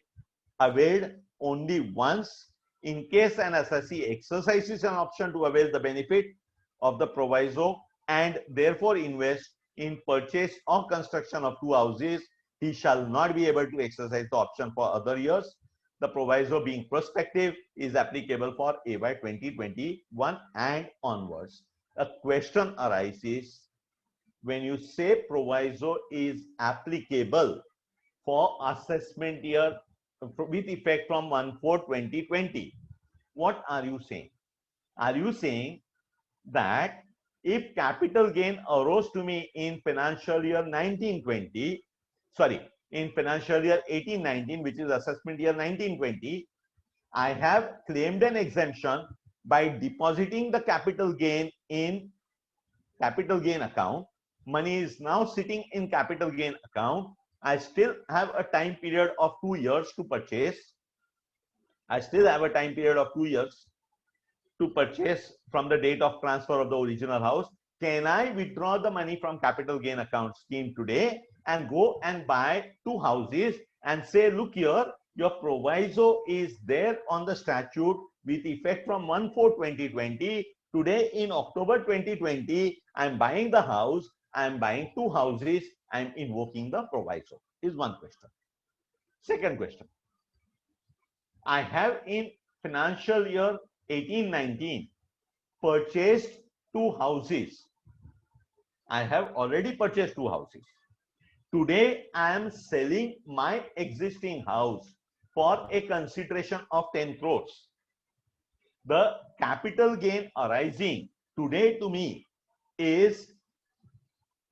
availed only once in case an assessee exercises an option to avail the benefit of the proviso and therefore invest in purchase or construction of 2 houses. He shall not be able to exercise the option for other years. The proviso being prospective is applicable for AY 2021 and onwards. A question arises, when you say proviso is applicable for assessment year with effect from 1/4/2020, what are you saying? Are you saying that if capital gain arose to me in financial year 1920, in financial year 18-19, which is assessment year 1920, I have claimed an exemption by depositing the capital gain in capital gain account. Money is now sitting in capital gain account. I still have a time period of 2 years to purchase. I still have a time period of 2 years to purchase from the date of transfer of the original house. Can I withdraw the money from capital gain account scheme today and go and buy 2 houses and say, look here, your proviso is there on the statute with effect from 1/4/2020. Today in October 2020, I'm buying the house, I'm buying 2 houses, I'm invoking the proviso, is one question. Second question. I have in financial year 18-19 purchased 2 houses. I have already purchased 2 houses. Today, I am selling my existing house for a consideration of 10 crores. The capital gain arising today to me is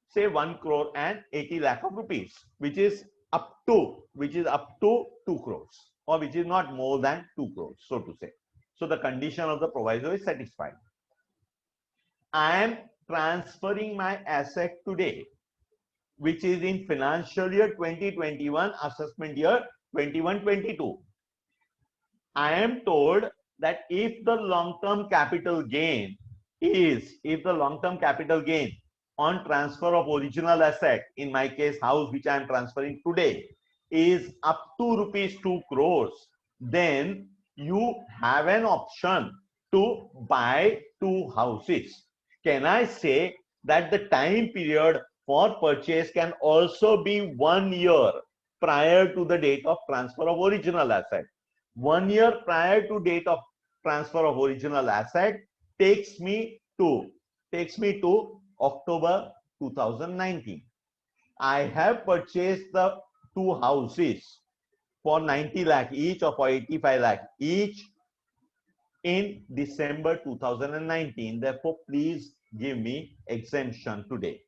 say 1 crore and 80 lakh of rupees, which is up to 2 crores, or which is not more than 2 crores, so to say. So the condition of the proviso is satisfied. I am transferring my asset today, which is in financial year 2021, assessment year 21-22. I am told that if the long-term capital gain on transfer of original asset, in my case house which I am transferring today, is up to rupees 2 crores, then you have an option to buy 2 houses. Can I say that the time period for purchase can also be 1 year prior to the date of transfer of original asset? 1 year prior to date of transfer of original asset takes me to October 2019. I have purchased the 2 houses for 90 lakh each or for 85 lakh each in December 2019. Therefore, please give me exemption today,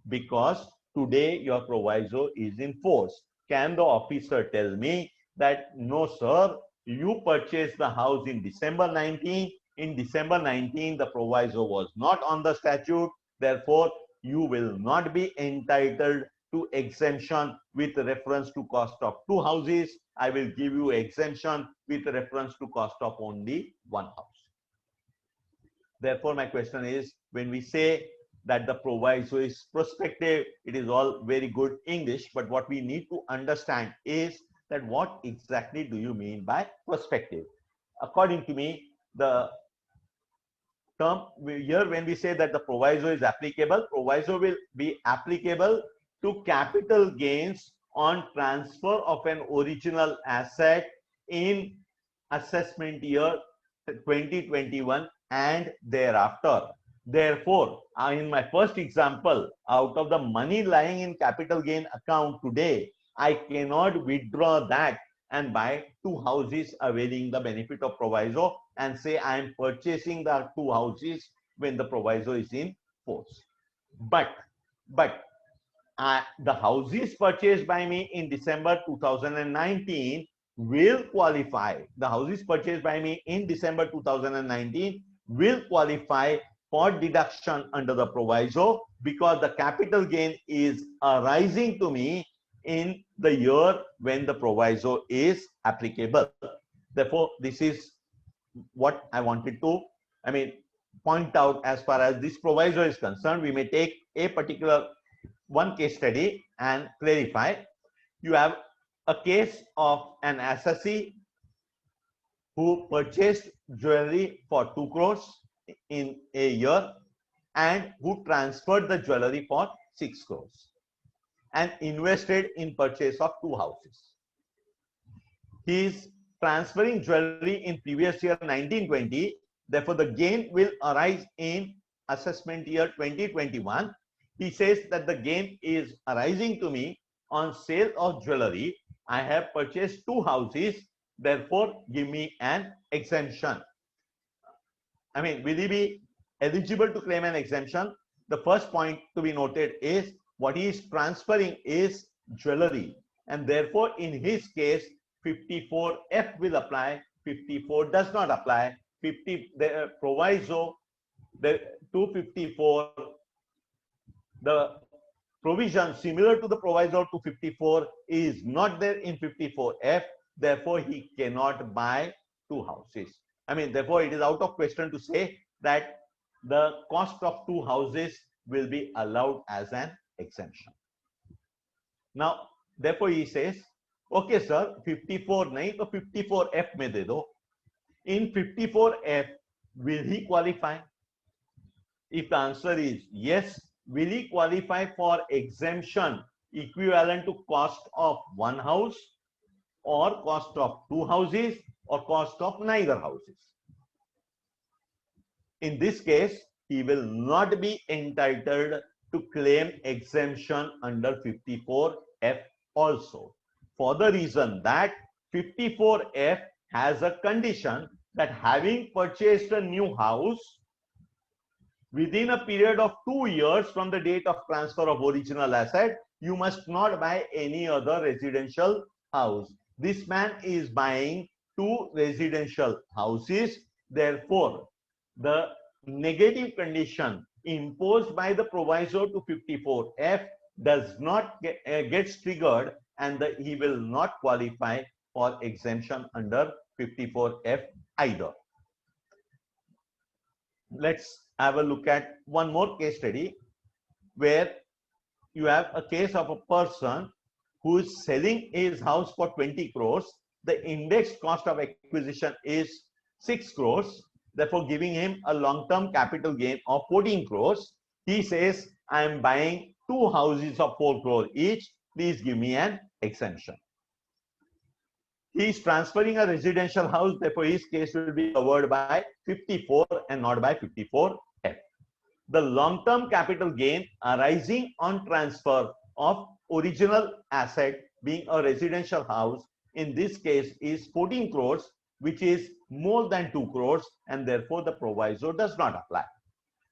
because today your proviso is in force. Can the officer tell me that no sir, you purchased the house in December 19, in December 19 the proviso was not on the statute, therefore you will not be entitled to exemption with reference to cost of 2 houses. I will give you exemption with reference to cost of only 1 house. Therefore my question is, when we say that the proviso is prospective, it is all very good English, but what we need to understand is that what exactly do you mean by prospective? According to me, the term here, when we say that the proviso is applicable, proviso will be applicable to capital gains on transfer of an original asset in assessment year 2021 and thereafter. Therefore, in my first example, out of the money lying in capital gain account today, I cannot withdraw that and buy 2 houses availing the benefit of proviso and say I am purchasing the 2 houses when the proviso is in force. But the houses purchased by me in December 2019 will qualify. The houses purchased by me in December 2019 will qualify for deduction under the proviso, because the capital gain is arising to me in the year when the proviso is applicable. Therefore, this is what I wanted to, point out as far as this proviso is concerned. We may take a particular one case study and clarify. You have a case of an assessee who purchased jewelry for 2 crores in a year and who transferred the jewelry for 6 crores and invested in purchase of 2 houses. He is transferring jewelry in previous year 1920. Therefore, the gain will arise in assessment year 2021. He says that the gain is arising to me on sale of jewelry. I have purchased 2 houses. Therefore, give me an exemption. Will he be eligible to claim an exemption? The first point to be noted is what he is transferring is jewelry, and therefore in his case 54F will apply. 54 does not apply. The proviso, the 254, the provision similar to the proviso to 54 is not there in 54F. Therefore, he cannot buy 2 houses. Therefore, it is out of question to say that the cost of 2 houses will be allowed as an exemption. Now, therefore, he says, okay, sir, 54 nahi, to 54F mein de do. In 54F, will he qualify? If the answer is yes, will he qualify for exemption equivalent to cost of 1 house? or cost of two houses or cost of neither houses. In this case, he will not be entitled to claim exemption under 54F also, for the reason that 54F has a condition that having purchased a new house within a period of 2 years from the date of transfer of original asset, you must not buy any other residential house. This man is buying 2 residential houses. Therefore, the negative condition imposed by the proviso to 54F does not gets triggered, and he will not qualify for exemption under 54F either. Let's have a look at one more case study where you have a case of a person who is selling his house for 20 crores. The index cost of acquisition is 6 crores, therefore giving him a long-term capital gain of 14 crores. He says, I am buying 2 houses of 4 crore each. Please give me an exemption. He is transferring a residential house, therefore his case will be covered by 54 and not by 54F. The long-term capital gain arising on transfer of original asset being a residential house in this case is 14 crores, which is more than 2 crores, and therefore the proviso does not apply.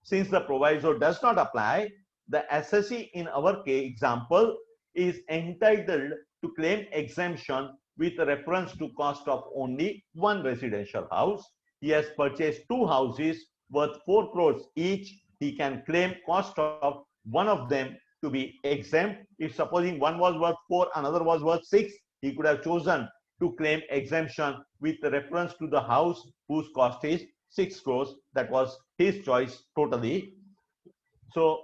Since the proviso does not apply, the assessee in our case example is entitled to claim exemption with reference to cost of only one residential house. He has purchased 2 houses worth 4 crores each. He can claim cost of one of them to be exempt. If supposing one was worth 4, another was worth 6, he could have chosen to claim exemption with reference to the house whose cost is 6 crores. That was his choice totally. So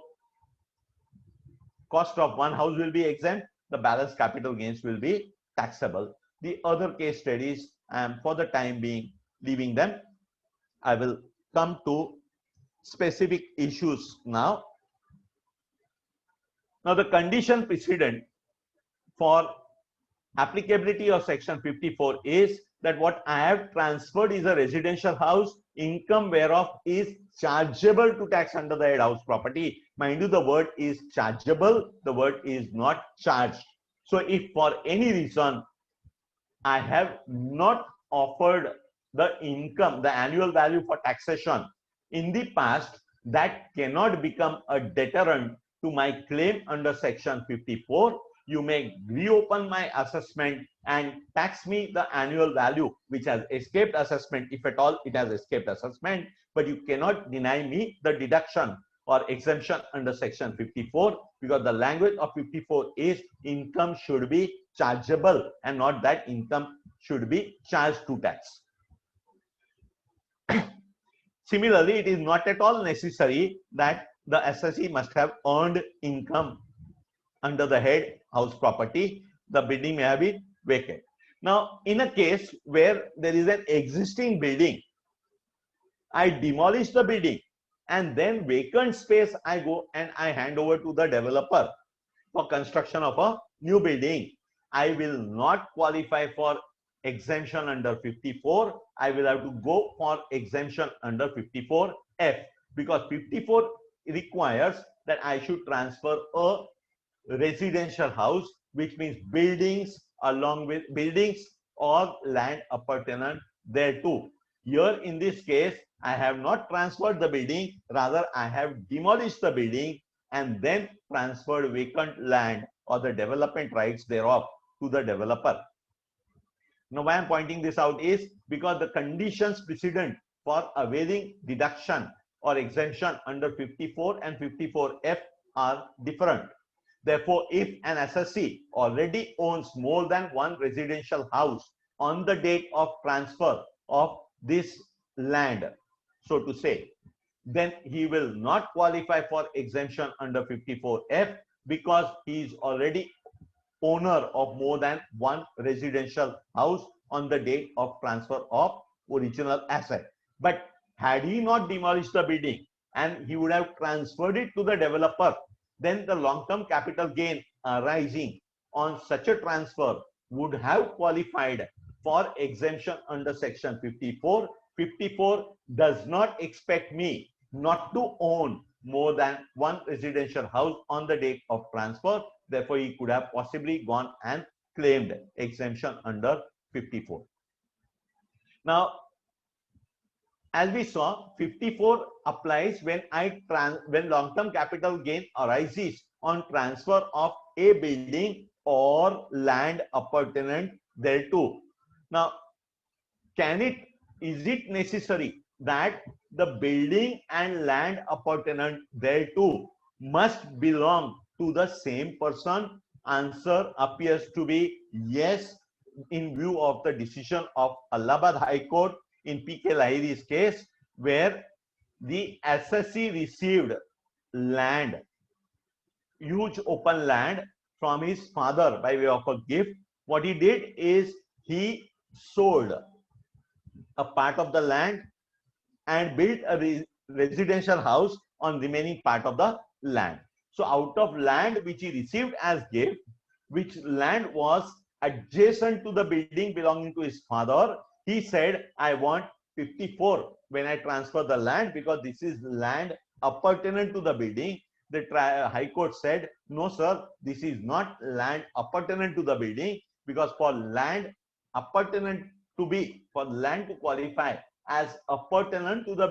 cost of one house will be exempt, the balance capital gains will be taxable. The other case studies, I am for the time being leaving them. I will come to specific issues now. Now the condition precedent for applicability of section 54 is that what I have transferred is a residential house, income whereof is chargeable to tax under the head house property. Mind you, the word is chargeable, the word is not charged. So if for any reason I have not offered the income, the annual value for taxation in the past, that cannot become a deterrent to my claim under section 54. You may reopen my assessment and tax me the annual value which has escaped assessment, if at all it has escaped assessment, but you cannot deny me the deduction or exemption under section 54, because the language of 54 is income should be chargeable and not that income should be charged to tax. Similarly, it is not at all necessary that the assessee must have earned income under the head house property. The building may have been vacant. Now, in a case where there is an existing building, I demolish the building and then vacant space I go and I hand over to the developer for construction of a new building. I will not qualify for exemption under 54. I will have to go for exemption under 54F, because 54 requires that I should transfer a residential house, which means buildings along with buildings or land appurtenant thereto. Here in this case, I have not transferred the building, rather I have demolished the building and then transferred vacant land or the development rights thereof to the developer. Now, why I am pointing this out is because the conditions precedent for availing deduction or exemption under 54 and 54F are different. Therefore, if an assessee already owns more than one residential house on the date of transfer of this land, so to say, then he will not qualify for exemption under 54F, because he is already owner of more than one residential house on the date of transfer of original asset. But had he not demolished the building and he would have transferred it to the developer, then the long-term capital gain arising on such a transfer would have qualified for exemption under section 54. 54 does not expect me not to own more than one residential house on the date of transfer. Therefore, he could have possibly gone and claimed exemption under 54. Now, as we saw, 54 applies when when long-term capital gain arises on transfer of a building or land appurtenant thereto. Now, is it necessary that the building and land appurtenant thereto must belong to the same person? Answer appears to be yes, in view of the decision of Allahabad High Court in P.K. Lahiri's case, where the assessee received land, huge open land, from his father by way of a gift. What he did is he sold a part of the land and built a residential house on remaining part of the land. So out of land which he received as gift, which land was adjacent to the building belonging to his father, he said, I want 54 when I transfer the land, because this is land appurtenant to the building. The High Court said, no sir, this is not land appurtenant to the building, because for land appurtenant to be, for land to qualify as appurtenant to the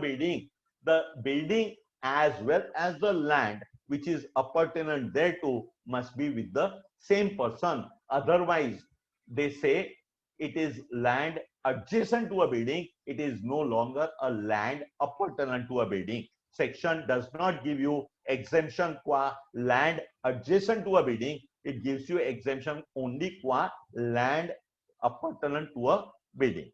building as well as the land which is appurtenant thereto must be with the same person. Otherwise, they say it is land adjacent to a building, it is no longer a land appurtenant to a building. Section does not give you exemption qua land adjacent to a building, it gives you exemption only qua land appurtenant to a building.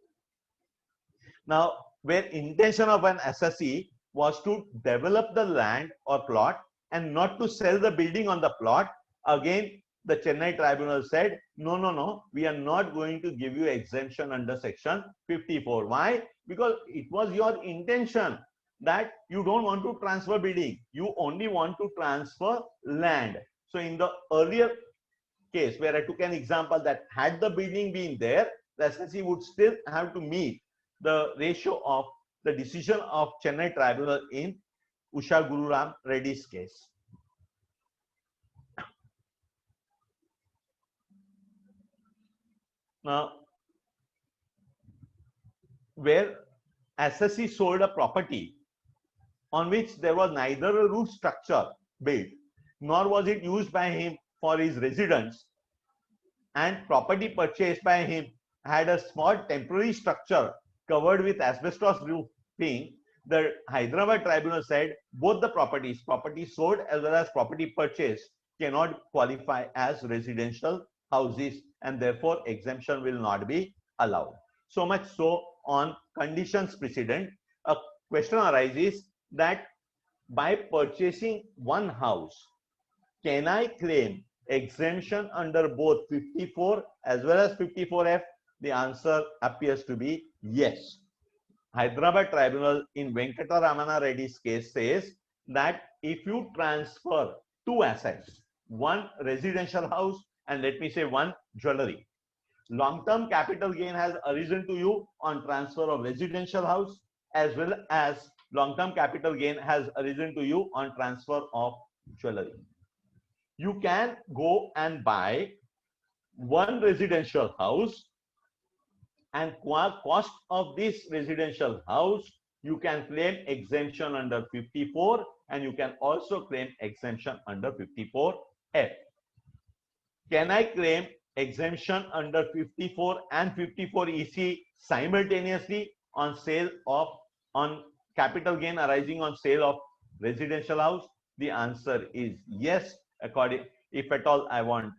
Now, where intention of an assessee was to develop the land or plot and not to sell the building on the plot, again the Chennai tribunal said, no, we are not going to give you exemption under section 54. Why? Because it was your intention that you don't want to transfer building, you only want to transfer land. So in the earlier case where I took an example that had the building been there, the assessee would still have to meet the ratio of the decision of Chennai tribunal in Usha Gururam Reddy's case. Now, where assessee sold a property on which there was neither a roof structure built, nor was it used by him for his residence, and property purchased by him had a small temporary structure covered with asbestos roofing, the Hyderabad tribunal said both the property sold as well as property purchased cannot qualify as residential houses, and therefore exemption will not be allowed. So much so on conditions precedent, a question arises that by purchasing one house, can I claim exemption under both 54 as well as 54F? The answer appears to be yes. Hyderabad tribunal in Venkataramana Reddy's case says that if you transfer two assets, one residential house and let me say one jewelry, long-term capital gain has arisen to you on transfer of residential house as well as long-term capital gain has arisen to you on transfer of jewelry. You can go and buy one residential house, and cost of this residential house, you can claim exemption under 54 and you can also claim exemption under 54F. Can I claim exemption under 54 and 54 EC simultaneously on sale of, on capital gain arising on sale of residential house? The answer is yes. According, if at all I want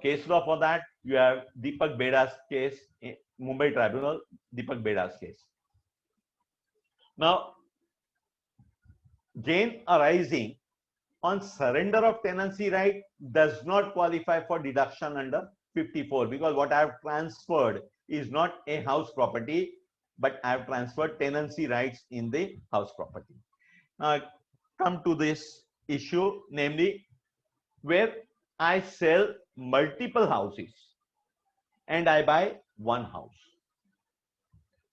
case law for that, you have Deepak Beda's case in Mumbai Tribunal, Deepak Beda's case. Now, gain arising on surrender of tenancy right does not qualify for deduction under 54, because what I have transferred is not a house property, but I have transferred tenancy rights in the house property. Now, come to this issue, namely where I sell multiple houses and I buy one house.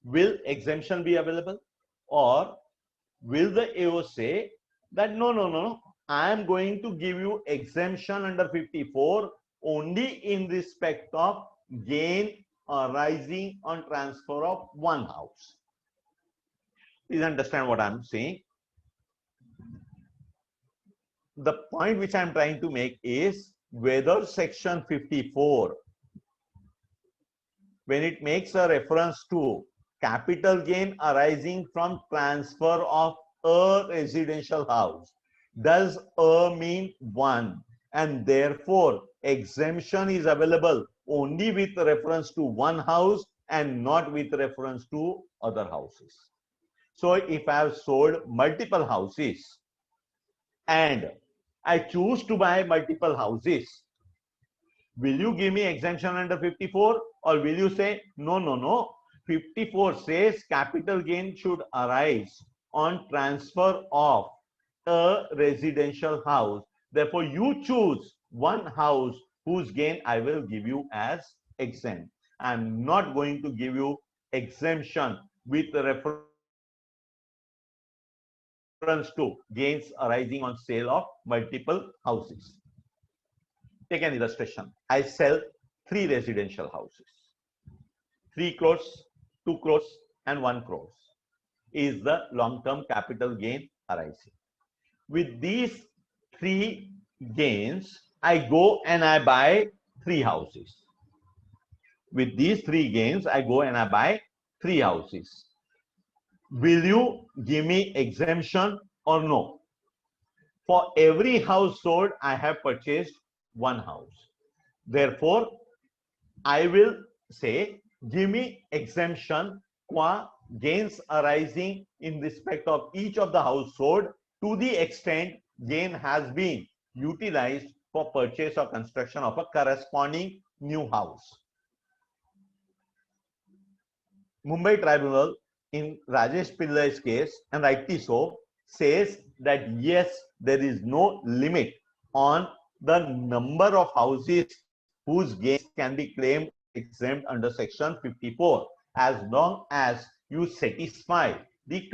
Will exemption be available, or will the AO say that no, I am going to give you exemption under 54 only in respect of gain arising on transfer of one house? Please understand what I'm saying. The point which I'm trying to make is whether section 54, when it makes a reference to capital gain arising from transfer of a residential house, does a mean one, and therefore exemption is available only with reference to one house and not with reference to other houses. So if I have sold multiple houses and I choose to buy multiple houses, will you give me exemption under 54, or will you say no, 54 says capital gain should arise on transfer of a residential house, therefore you choose one house whose gain I will give you as exempt. I'm not going to give you exemption with reference to gains arising on sale of multiple houses. Take an illustration. I sell 3 residential houses. 3 crores, 2 crores, and 1 crores is the long-term capital gain arising. With these 3 gains, I go and I buy 3 houses. With these 3 gains, I go and I buy 3 houses. Will you give me exemption or no? For every house sold, I have purchased one house. Therefore, I will say, give me exemption qua gains arising in respect of each of the house sold to the extent gain has been utilized for purchase or construction of a corresponding new house. Mumbai Tribunal in Rajesh Pillai's case, and rightly so, says that yes, there is no limit on the number of houses whose gains can be claimed exempt under section 54, as long as you satisfy the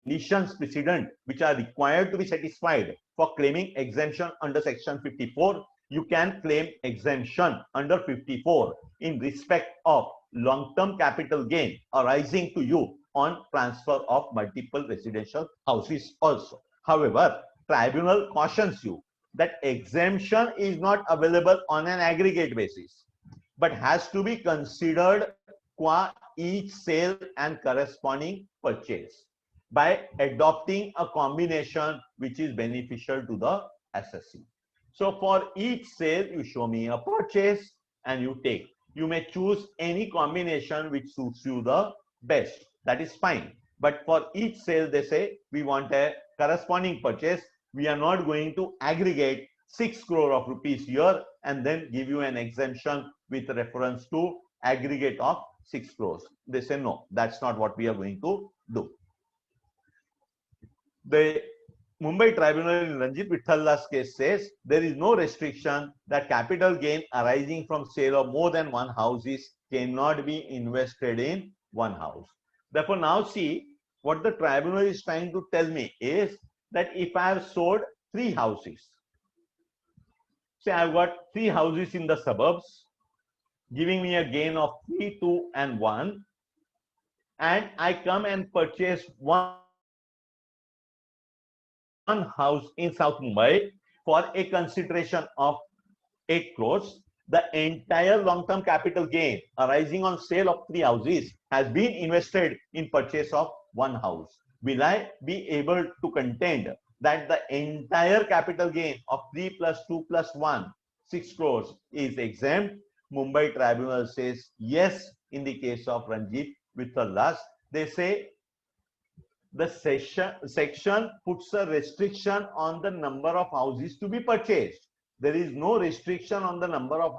conditions precedent which are required to be satisfied for claiming exemption under section 54. You can claim exemption under 54 in respect of long-term capital gain arising to you on transfer of multiple residential houses also. However, tribunal cautions you that exemption is not available on an aggregate basis, but has to be considered qua each sale and corresponding purchase by adopting a combination which is beneficial to the assessee. So for each sale, you show me a purchase and you take. You may choose any combination which suits you the best. That is fine. But for each sale, they say we want a corresponding purchase. We are not going to aggregate 6 crore of rupees here and then give you an exemption with reference to aggregate of 6 crores. They say no, that's not what we are going to do. The Mumbai Tribunal in Ranjit Vittala's case says there is no restriction that capital gain arising from sale of more than one houses cannot be invested in one house. Therefore, now see what the tribunal is trying to tell me is that if I have sold 3 houses, say I've got 3 houses in the suburbs, giving me a gain of 3, 2, and 1, and I come and purchase one house in South Mumbai for a consideration of 8 crores, the entire long-term capital gain arising on sale of 3 houses has been invested in purchase of one house. Will I be able to contend that the entire capital gain of 3 plus 2 plus 1, 6 crores is exempt? Mumbai Tribunal says yes. In the case of Ranjit Vittalas, they say the section puts a restriction on the number of houses to be purchased. There is no restriction on the number of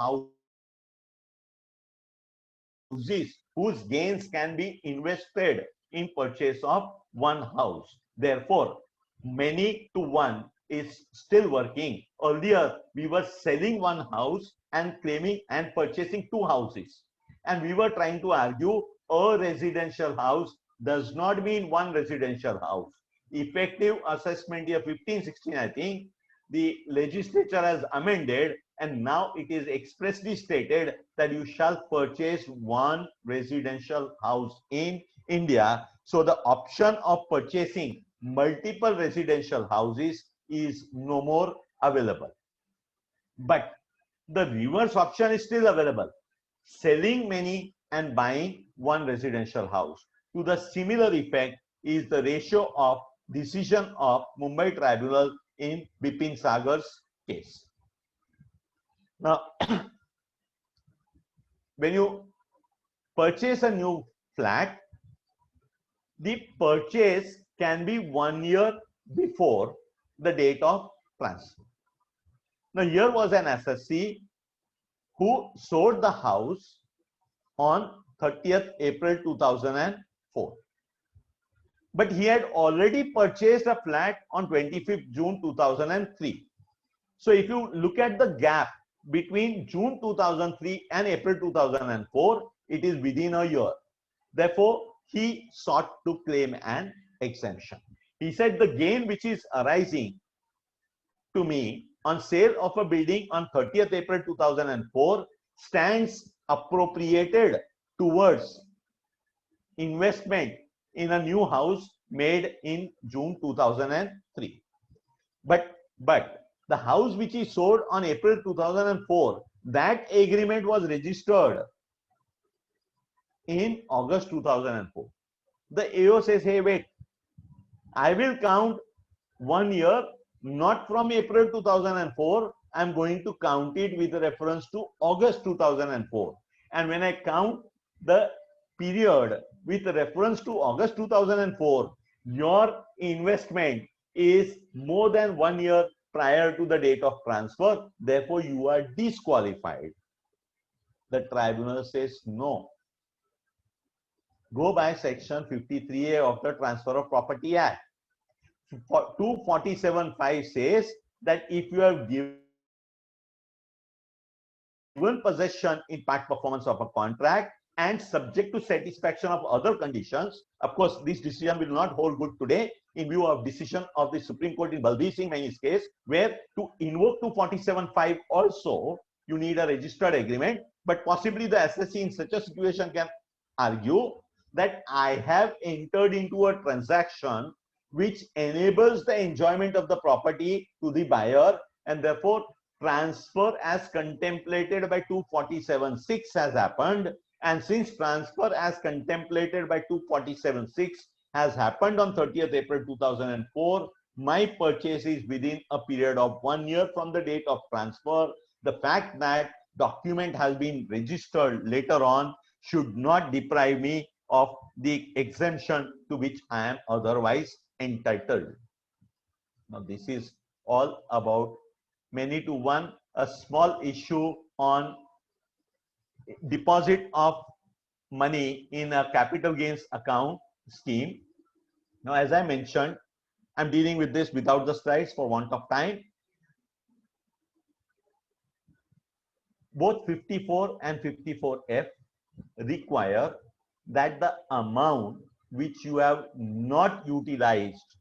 houses whose gains can be invested in purchase of one house. Therefore, many to one is still working. Earlier, we were selling one house and claiming and purchasing two houses. And we were trying to argue a residential house does not mean one residential house. Effective assessment year 15-16, I think, the legislature has amended, and now it is expressly stated that you shall purchase one residential house in India. So the option of purchasing multiple residential houses is no more available. But the reverse option is still available, selling many and buying one residential house. To the similar effect is the ratio of decision of Mumbai Tribunal in Bipin Sagar's case. Now, when you purchase a new flat, the purchase can be 1 year before the date of transfer. Now, here was an SSC who sold the house on 30th April 2004. But he had already purchased a flat on 25th June 2003. So if you look at the gap between June 2003 and April 2004, it is within a year. Therefore, he sought to claim an exemption. He said the gain which is arising to me on sale of a building on 30th April 2004 stands appropriated towards investment in a new house made in June 2003. But the house which is sold on April 2004, that agreement was registered in August 2004. The AO says, hey, wait, I will count 1 year, not from April 2004. I'm going to count it with reference to August 2004. And when I count the period with reference to August 2004, your investment is more than 1 year prior to the date of transfer. Therefore, you are disqualified. The tribunal says no. Go by section 53A of the Transfer of Property Act. 247(5) says that if you have given possession in part performance of a contract and subject to satisfaction of other conditions, of course, this decision will not hold good today in view of decision of the Supreme Court in Balbir Singh Maini's case, where to invoke 247(5) also you need a registered agreement. But possibly the SSC in such a situation can argue that I have entered into a transaction which enables the enjoyment of the property to the buyer, and therefore transfer as contemplated by 247(6) has happened. And since transfer as contemplated by 247(6) has happened on 30th April 2004, my purchase is within a period of 1 year from the date of transfer. The fact that document has been registered later on should not deprive me of the exemption to which I am otherwise entitled. Now, this is all about many to one, a small issue on deposit of money in a capital gains account scheme. Now, as I mentioned, I'm dealing with this without the slides for want of time. Both 54 and 54F require that the amount which you have not utilized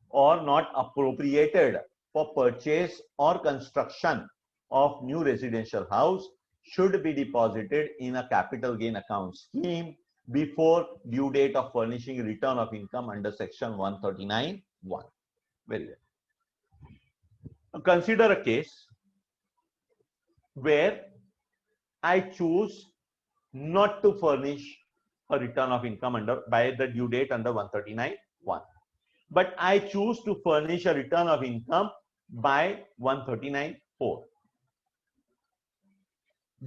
or not appropriated for purchase or construction of new residential house should be deposited in a capital gain account scheme before due date of furnishing return of income under section 139(1). Very well. Now consider a case where I choose not to furnish a return of income under by the due date under 139(1), but I choose to furnish a return of income by 139(4).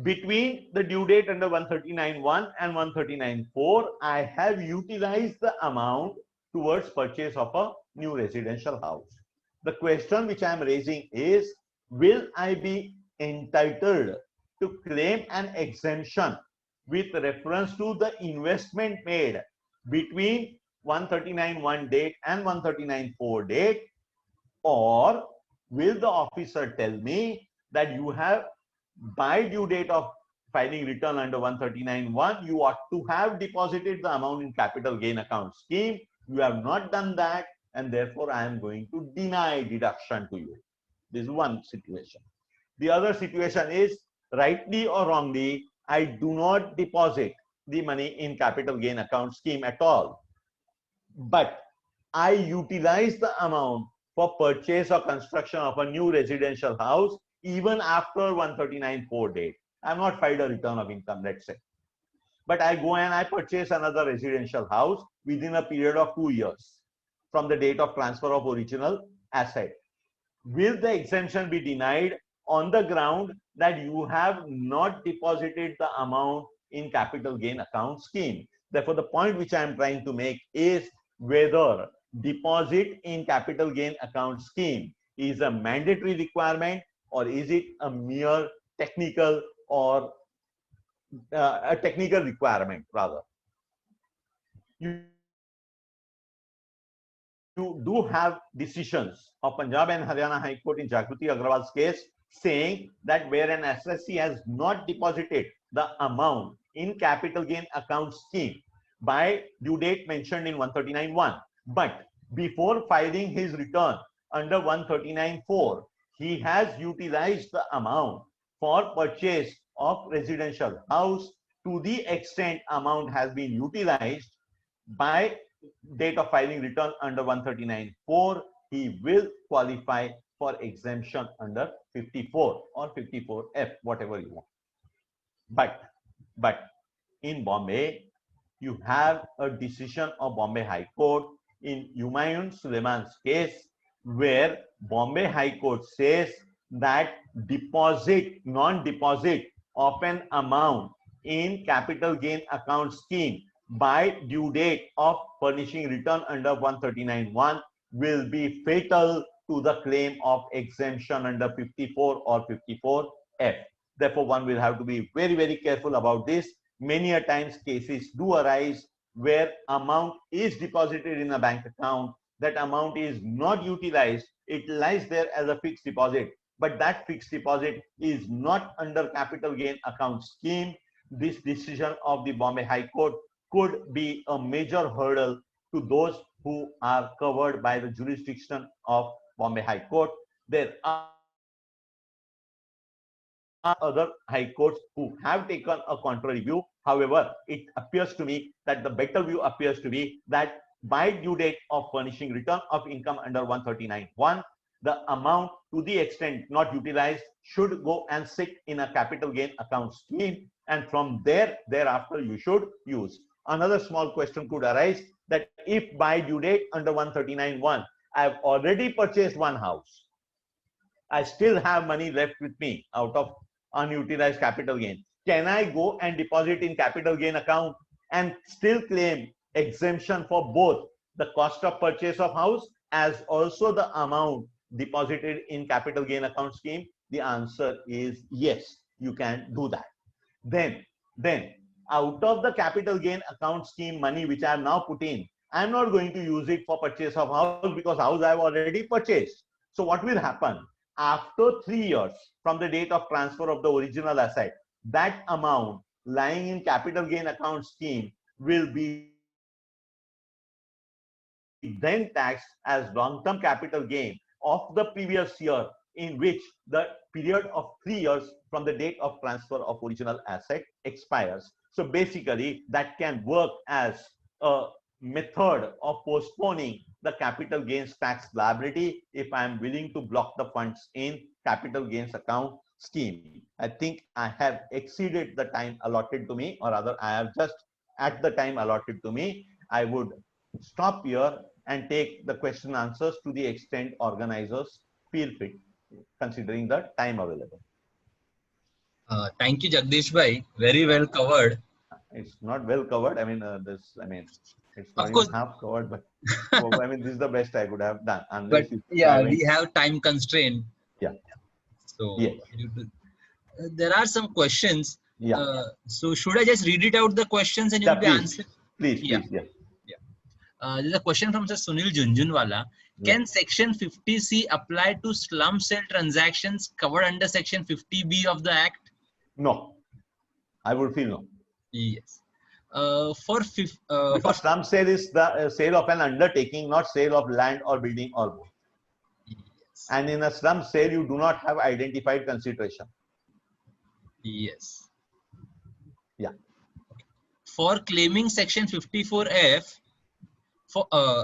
Between the due date under 139(1) and 139(4), I have utilized the amount towards purchase of a new residential house. The question which I am raising is, will I be entitled to claim an exemption with reference to the investment made between 139(1) date and 139(4) date Or will the officer tell me that you have, by due date of filing return under 139(1), you ought to have deposited the amount in capital gain account scheme. You have not done that, and therefore I am going to deny deduction to you. This is one situation. The other situation is, rightly or wrongly, I do not deposit the money in capital gain account scheme at all, but I utilize the amount for purchase or construction of a new residential house even after 139(4) date. I have not filed a return of income, let's say, but I go and I purchase another residential house within a period of 2 years from the date of transfer of original asset. Will the exemption be denied on the ground that you have not deposited the amount in capital gain account scheme? Therefore, the point which I am trying to make is whether deposit in capital gain account scheme is a mandatory requirement, or is it a mere technical or a technical requirement rather. You do have decisions of Punjab and Haryana High Court in Jagruti Agrawal's case saying that where an SSC has not deposited the amount in capital gain account scheme by due date mentioned in 139(1), but before filing his return under 139(4), he has utilized the amount for purchase of residential house to the extent amount has been utilized by date of filing return under 139(4), he will qualify for exemption under 54 or 54F, whatever you want. But in Bombay, you have a decision of Bombay High Court in Humayun Suleiman's case, where Bombay High Court says that deposit, non-deposit of an amount in capital gain account scheme by due date of furnishing return under 139(1) will be fatal to the claim of exemption under 54 or 54F. Therefore, one will have to be very, very careful about this. Many a times cases do arise where amount is deposited in a bank account, that amount is not utilized, it lies there as a fixed deposit, but that fixed deposit is not under capital gain account scheme. This decision of the Bombay High Court could be a major hurdle to those who are covered by the jurisdiction of Bombay High Court. There are other high courts who have taken a contrary view. However, it appears to me that the better view appears to be that by due date of furnishing return of income under 139(1), the amount to the extent not utilized should go and sit in a capital gain account scheme, and from thereafter you should use. Another small question could arise that if by due date under 139(1), I have already purchased one house, I still have money left with me out of unutilized capital gain, can I go and deposit in capital gain account and still claim exemption for both the cost of purchase of house as also the amount deposited in capital gain account scheme? The answer is yes, you can do that. Then out of the capital gain account scheme money which I have now put in, I am not going to use it for purchase of house because house I have already purchased. So what will happen? After 3 years from the date of transfer of the original asset, that amount lying in capital gain account scheme will be then taxed as long-term capital gain of the previous year, in which the period of 3 years from the date of transfer of original asset expires. So basically that can work as a method of postponing the capital gains tax liability if I am willing to block the funds in capital gains account scheme. I think I have exceeded the time allotted to me, or rather I have just at the time allotted to me. I would stop here and take the question answers to the extent organizers feel fit, considering the time available. Thank you, Jagdish bhai. Very well covered. It's not well covered. I mean, it's not Of even course, half covered, but I mean, this is the best I could have done. but Unless you yeah, we have time constraint. yeah, So yes, there are some questions. yeah, So should I just read it out the questions and you yeah. will be Please, answering? please, Yeah. please, yes. Yeah. There's a question from Mr. Sunil Junjunwala. Can Section 50C apply to slum sale transactions covered under Section 50B of the Act? No, I would feel no. Yes. Because slum sale is the sale of an undertaking, not sale of land or building or both. Yes. And in a slum sale, you do not have identified consideration. Yes. Yeah. For claiming Section 54F,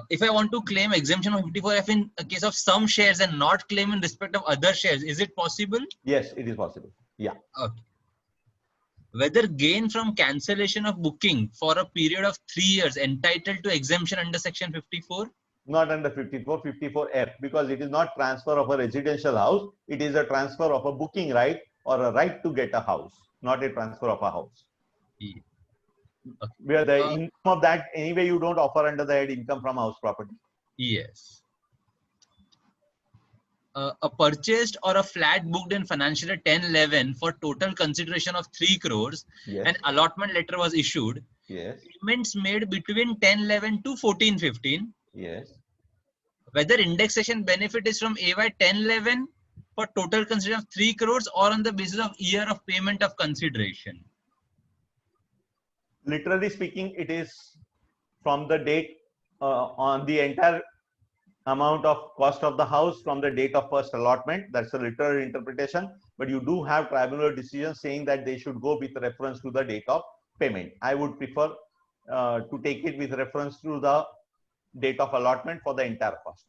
if I want to claim exemption of 54F in a case of some shares and not claim in respect of other shares, is it possible? Yes, it is possible. Yeah. Okay. Whether gain from cancellation of booking for a period of 3 years entitled to exemption under Section 54? Not under 54, 54F, because it is not transfer of a residential house. It is a transfer of a booking right or a right to get a house, not a transfer of a house. Yeah. Okay. Where the income of that, anyway, you don't offer under the head income from house property. Yes. A purchased or a flat booked in financial year 10-11 for total consideration of 3 crores, Yes. an allotment letter was issued. Yes. Payments made between 10-11 to 14-15. Yes. Whether indexation benefit is from AY 10-11 for total consideration of 3 crores or on the basis of year of payment of consideration. Literally speaking, it is from the date on the entire amount of cost of the house from the date of first allotment. That's a literal interpretation, but you do have tribunal decisions saying that they should go with reference to the date of payment. I would prefer to take it with reference to the date of allotment for the entire cost.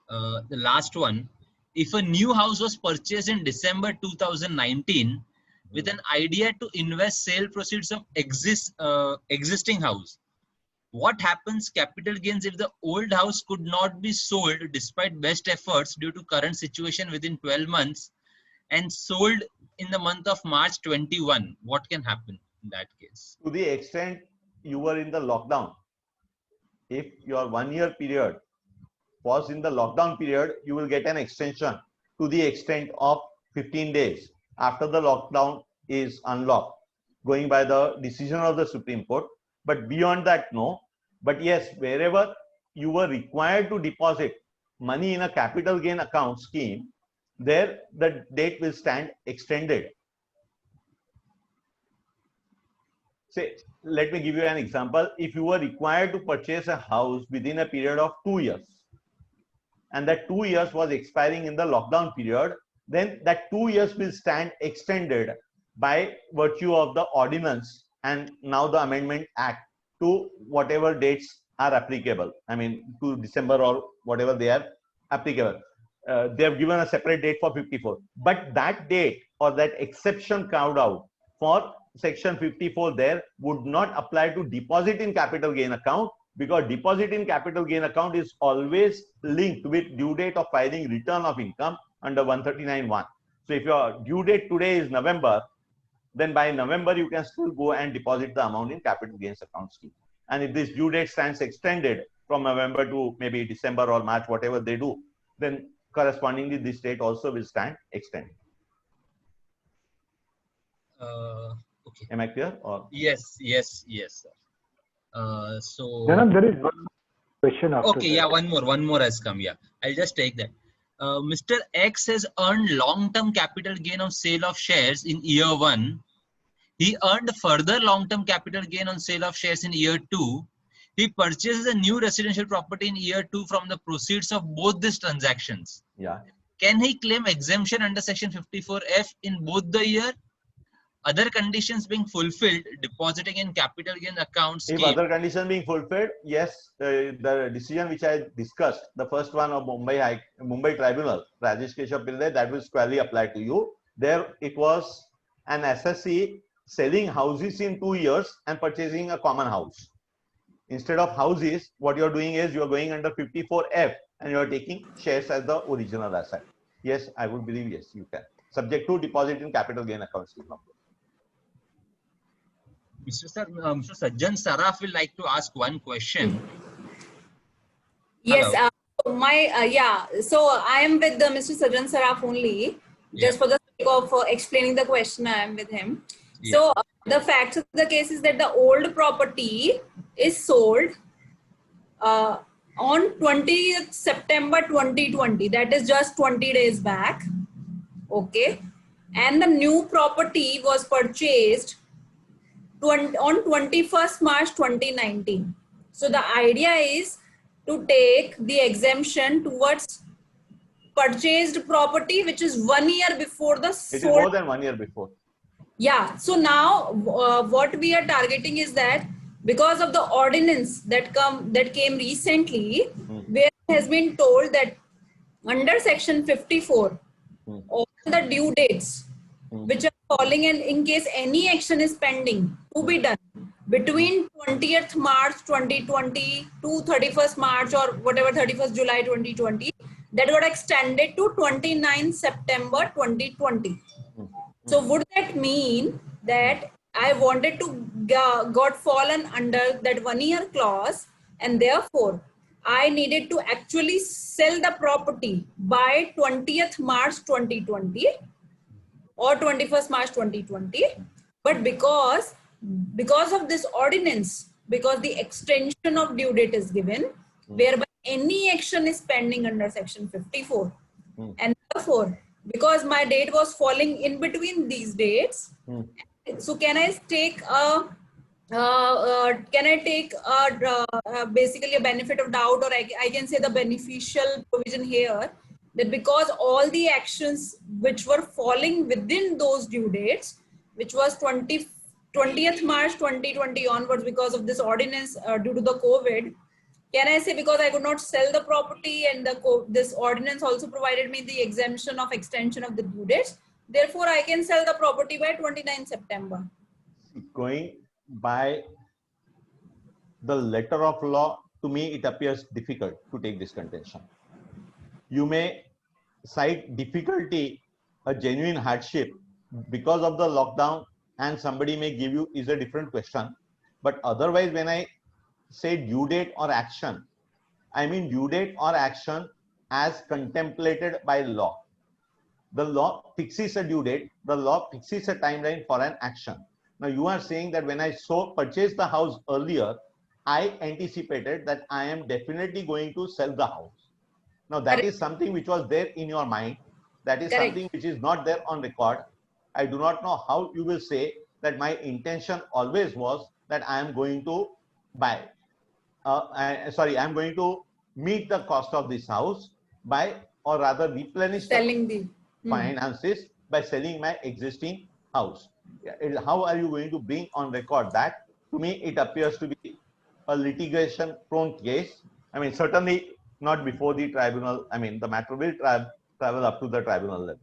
The last one, if a new house was purchased in December 2019 with an idea to invest sale proceeds of existing house, what happens capital gains if the old house could not be sold despite best efforts due to current situation within 12 months and sold in the month of March 21? What can happen in that case? To the extent you were in the lockdown, if your 1 year period was in the lockdown period, you will get an extension to the extent of 15 days after the lockdown is unlocked, going by the decision of the Supreme Court. But beyond that, no. But yes, wherever you were required to deposit money in a capital gain account scheme, there the date will stand extended. Say, let me give you an example. If you were required to purchase a house within a period of 2 years, and that 2 years was expiring in the lockdown period, then that 2 years will stand extended by virtue of the ordinance and now the Amendment Act to whatever dates are applicable. I mean, to December or whatever they are applicable. They have given a separate date for 54. But that date or that exception carved out for Section 54 there would not apply to deposit in capital gain account, because deposit in capital gain account is always linked with due date of filing return of income under 139(1). So if your due date today is November, then by November you can still go and deposit the amount in capital gains account scheme. And if this due date stands extended from November to maybe December or March, whatever they do, then correspondingly this date also will stand extended. Okay. Am I clear? Or yes, sir. So Janam, there is one question after okay, that. yeah, one more has come. Yeah, I'll just take that. Mr. X has earned long-term capital gain on sale of shares in year 1. He earned further long-term capital gain on sale of shares in year 2. He purchases a new residential property in year 2 from the proceeds of both these transactions. yeah. Can he claim exemption under Section 54F in both the year? Other conditions being fulfilled, depositing in capital gain account scheme. If other conditions being fulfilled, yes, the decision which I discussed, the first one of Mumbai Tribunal, Rajesh Keshav Pillai, that will squarely apply to you. There it was an assessee selling houses in 2 years and purchasing a common house. Instead of houses, what you're doing is you're going under 54F and you're taking shares as the original asset. Yes, I would believe yes, you can. Subject to deposit in capital gain account scheme. Mr. Sajjan Saraf will like to ask one question. Yes, so I am with Mr. Sajjan Saraf only, just for the sake of explaining the question. I am with him. Yeah. So the facts of the case is that the old property is sold on 20th September 2020, that is just 20 days back, okay, and the new property was purchased on 21st March 2019. So the idea is to take the exemption towards purchased property, which is 1 year before the It is sold. more than 1 year before. Yeah. So now what we are targeting is that because of the ordinance that came recently, where it has been told that under section 54, all the due dates which are falling, and in case any action is pending to be done between 20th March 2020 to 31st March or whatever 31st July 2020, that got extended to 29th September 2020. So would that mean that I wanted to got fallen under that 1 year clause, and therefore I needed to actually sell the property by 20th March 2020 or 21st March 2020, but because of this ordinance, because the extension of due date is given, whereby any action is pending under section 54, and therefore because my date was falling in between these dates, so can I take basically a benefit of doubt, or I can say the beneficial provision here, that because all the actions which were falling within those due dates, which was 20th March 2020 onwards, because of this ordinance due to the COVID, can I say because I could not sell the property and this ordinance also provided me the exemption of extension of the due dates, therefore I can sell the property by 29 September. Going by the letter of law, to me, it appears difficult to take this contention. You may cite difficulty, a genuine hardship because of the lockdown, and somebody may give you is a different question. But otherwise, when I say due date or action, I mean due date or action as contemplated by law. The law fixes a due date, the law fixes a timeline for an action. Now you are saying that when I purchased the house earlier, I anticipated that I am definitely going to sell the house. Now that is something which was there in your mind. That is something which is not there on record. I do not know how you will say that my intention always was that I am going to buy. I'm going to meet the cost of this house by, or rather replenish Selling the finances by selling my existing house. How are you going to bring on record that? To me, it appears to be a litigation prone case. I mean, certainly not before the tribunal. I mean, the matter will travel up to the tribunal level.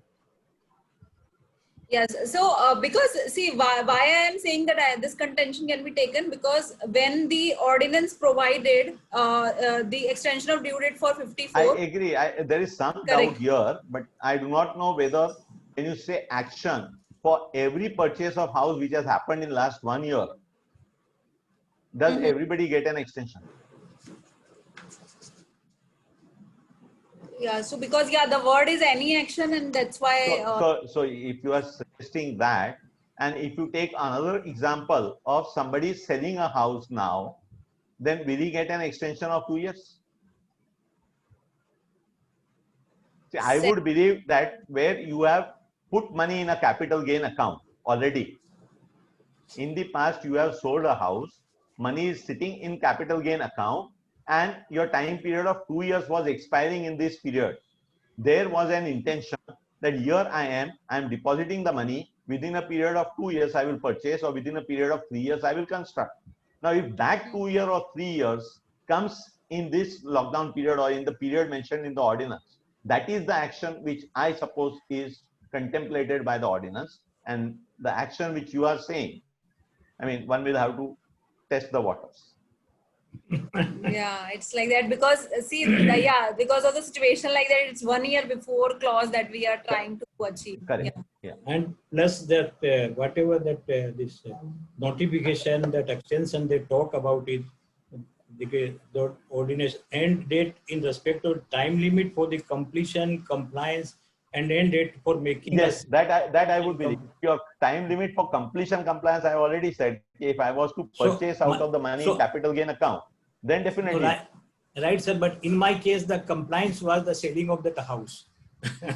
Yes. So, because see, why I am saying that this contention can be taken, because when the ordinance provided the extension of due date for 54. I agree. There is some doubt here, but I do not know whether when you say action for every purchase of house which has happened in last 1 year, does everybody get an extension? Yeah, so because the word is any action, and that's why. So if you are suggesting that, and if you take another example of somebody selling a house now, then will he get an extension of 2 years? See, I would believe that where you have put money in a capital gain account already, in the past you have sold a house, money is sitting in capital gain account, and your time period of 2 years was expiring in this period. There was an intention that here I am depositing the money, within a period of 2 years I will purchase, or within a period of 3 years I will construct. Now, if that 2 year or 3 years comes in this lockdown period or in the period mentioned in the ordinance, that is the action which I suppose is contemplated by the ordinance, and the action which you are saying, I mean, one will have to test the waters. Yeah, it's like that because see, because of the situation like that, it's 1 year before clause that we are trying to achieve. Correct. Yeah. And plus that whatever that this notification, that extension they talk about it, the ordinance end date in respect to time limit for the completion, compliance, and end date for making. Yes, that I would believe. Your time limit for completion compliance, I already said, if I was to purchase out of the money capital gain account, then definitely. Right, sir. But in my case, the compliance was the selling of that house.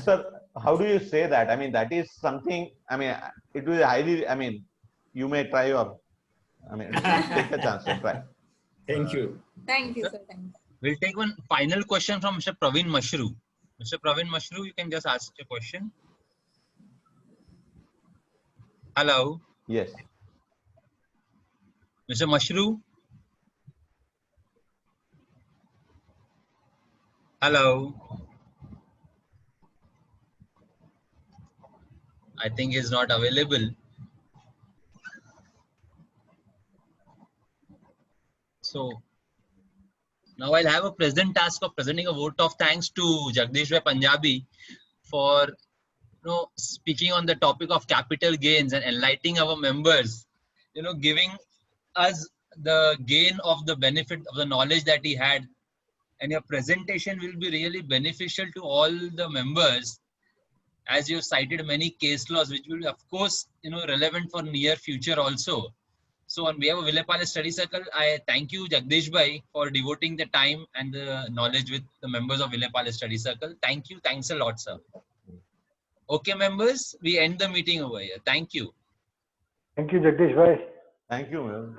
Sir, how do you say that? I mean, that is something, I mean, it will highly, I mean, you may try your, I mean, take a chance and try. Thank you. Thank you, sir. Thank you. We'll take one final question from Mr. Praveen Mashru. Mr. Praveen Mashru, you can just ask your question. Hello, Yes. Mr. Mashru. Hello. I think he's not available. So now I'll have a present task of presenting a vote of thanks to Jagdish Punjabi for speaking on the topic of capital gains and enlightening our members, giving us the gain of the benefit of the knowledge that he had. And your presentation will be really beneficial to all the members, as you cited many case laws, which will be, of course, relevant for near future also. So on behalf of Vile Palace Study Circle, I thank you, Jagdish Bhai, for devoting the time and the knowledge with the members of Vile Palace Study Circle. Thank you. Thanks a lot, sir. Okay, members, we end the meeting over here. Thank you. Thank you, Jagdish bhai. Thank you, ma'am.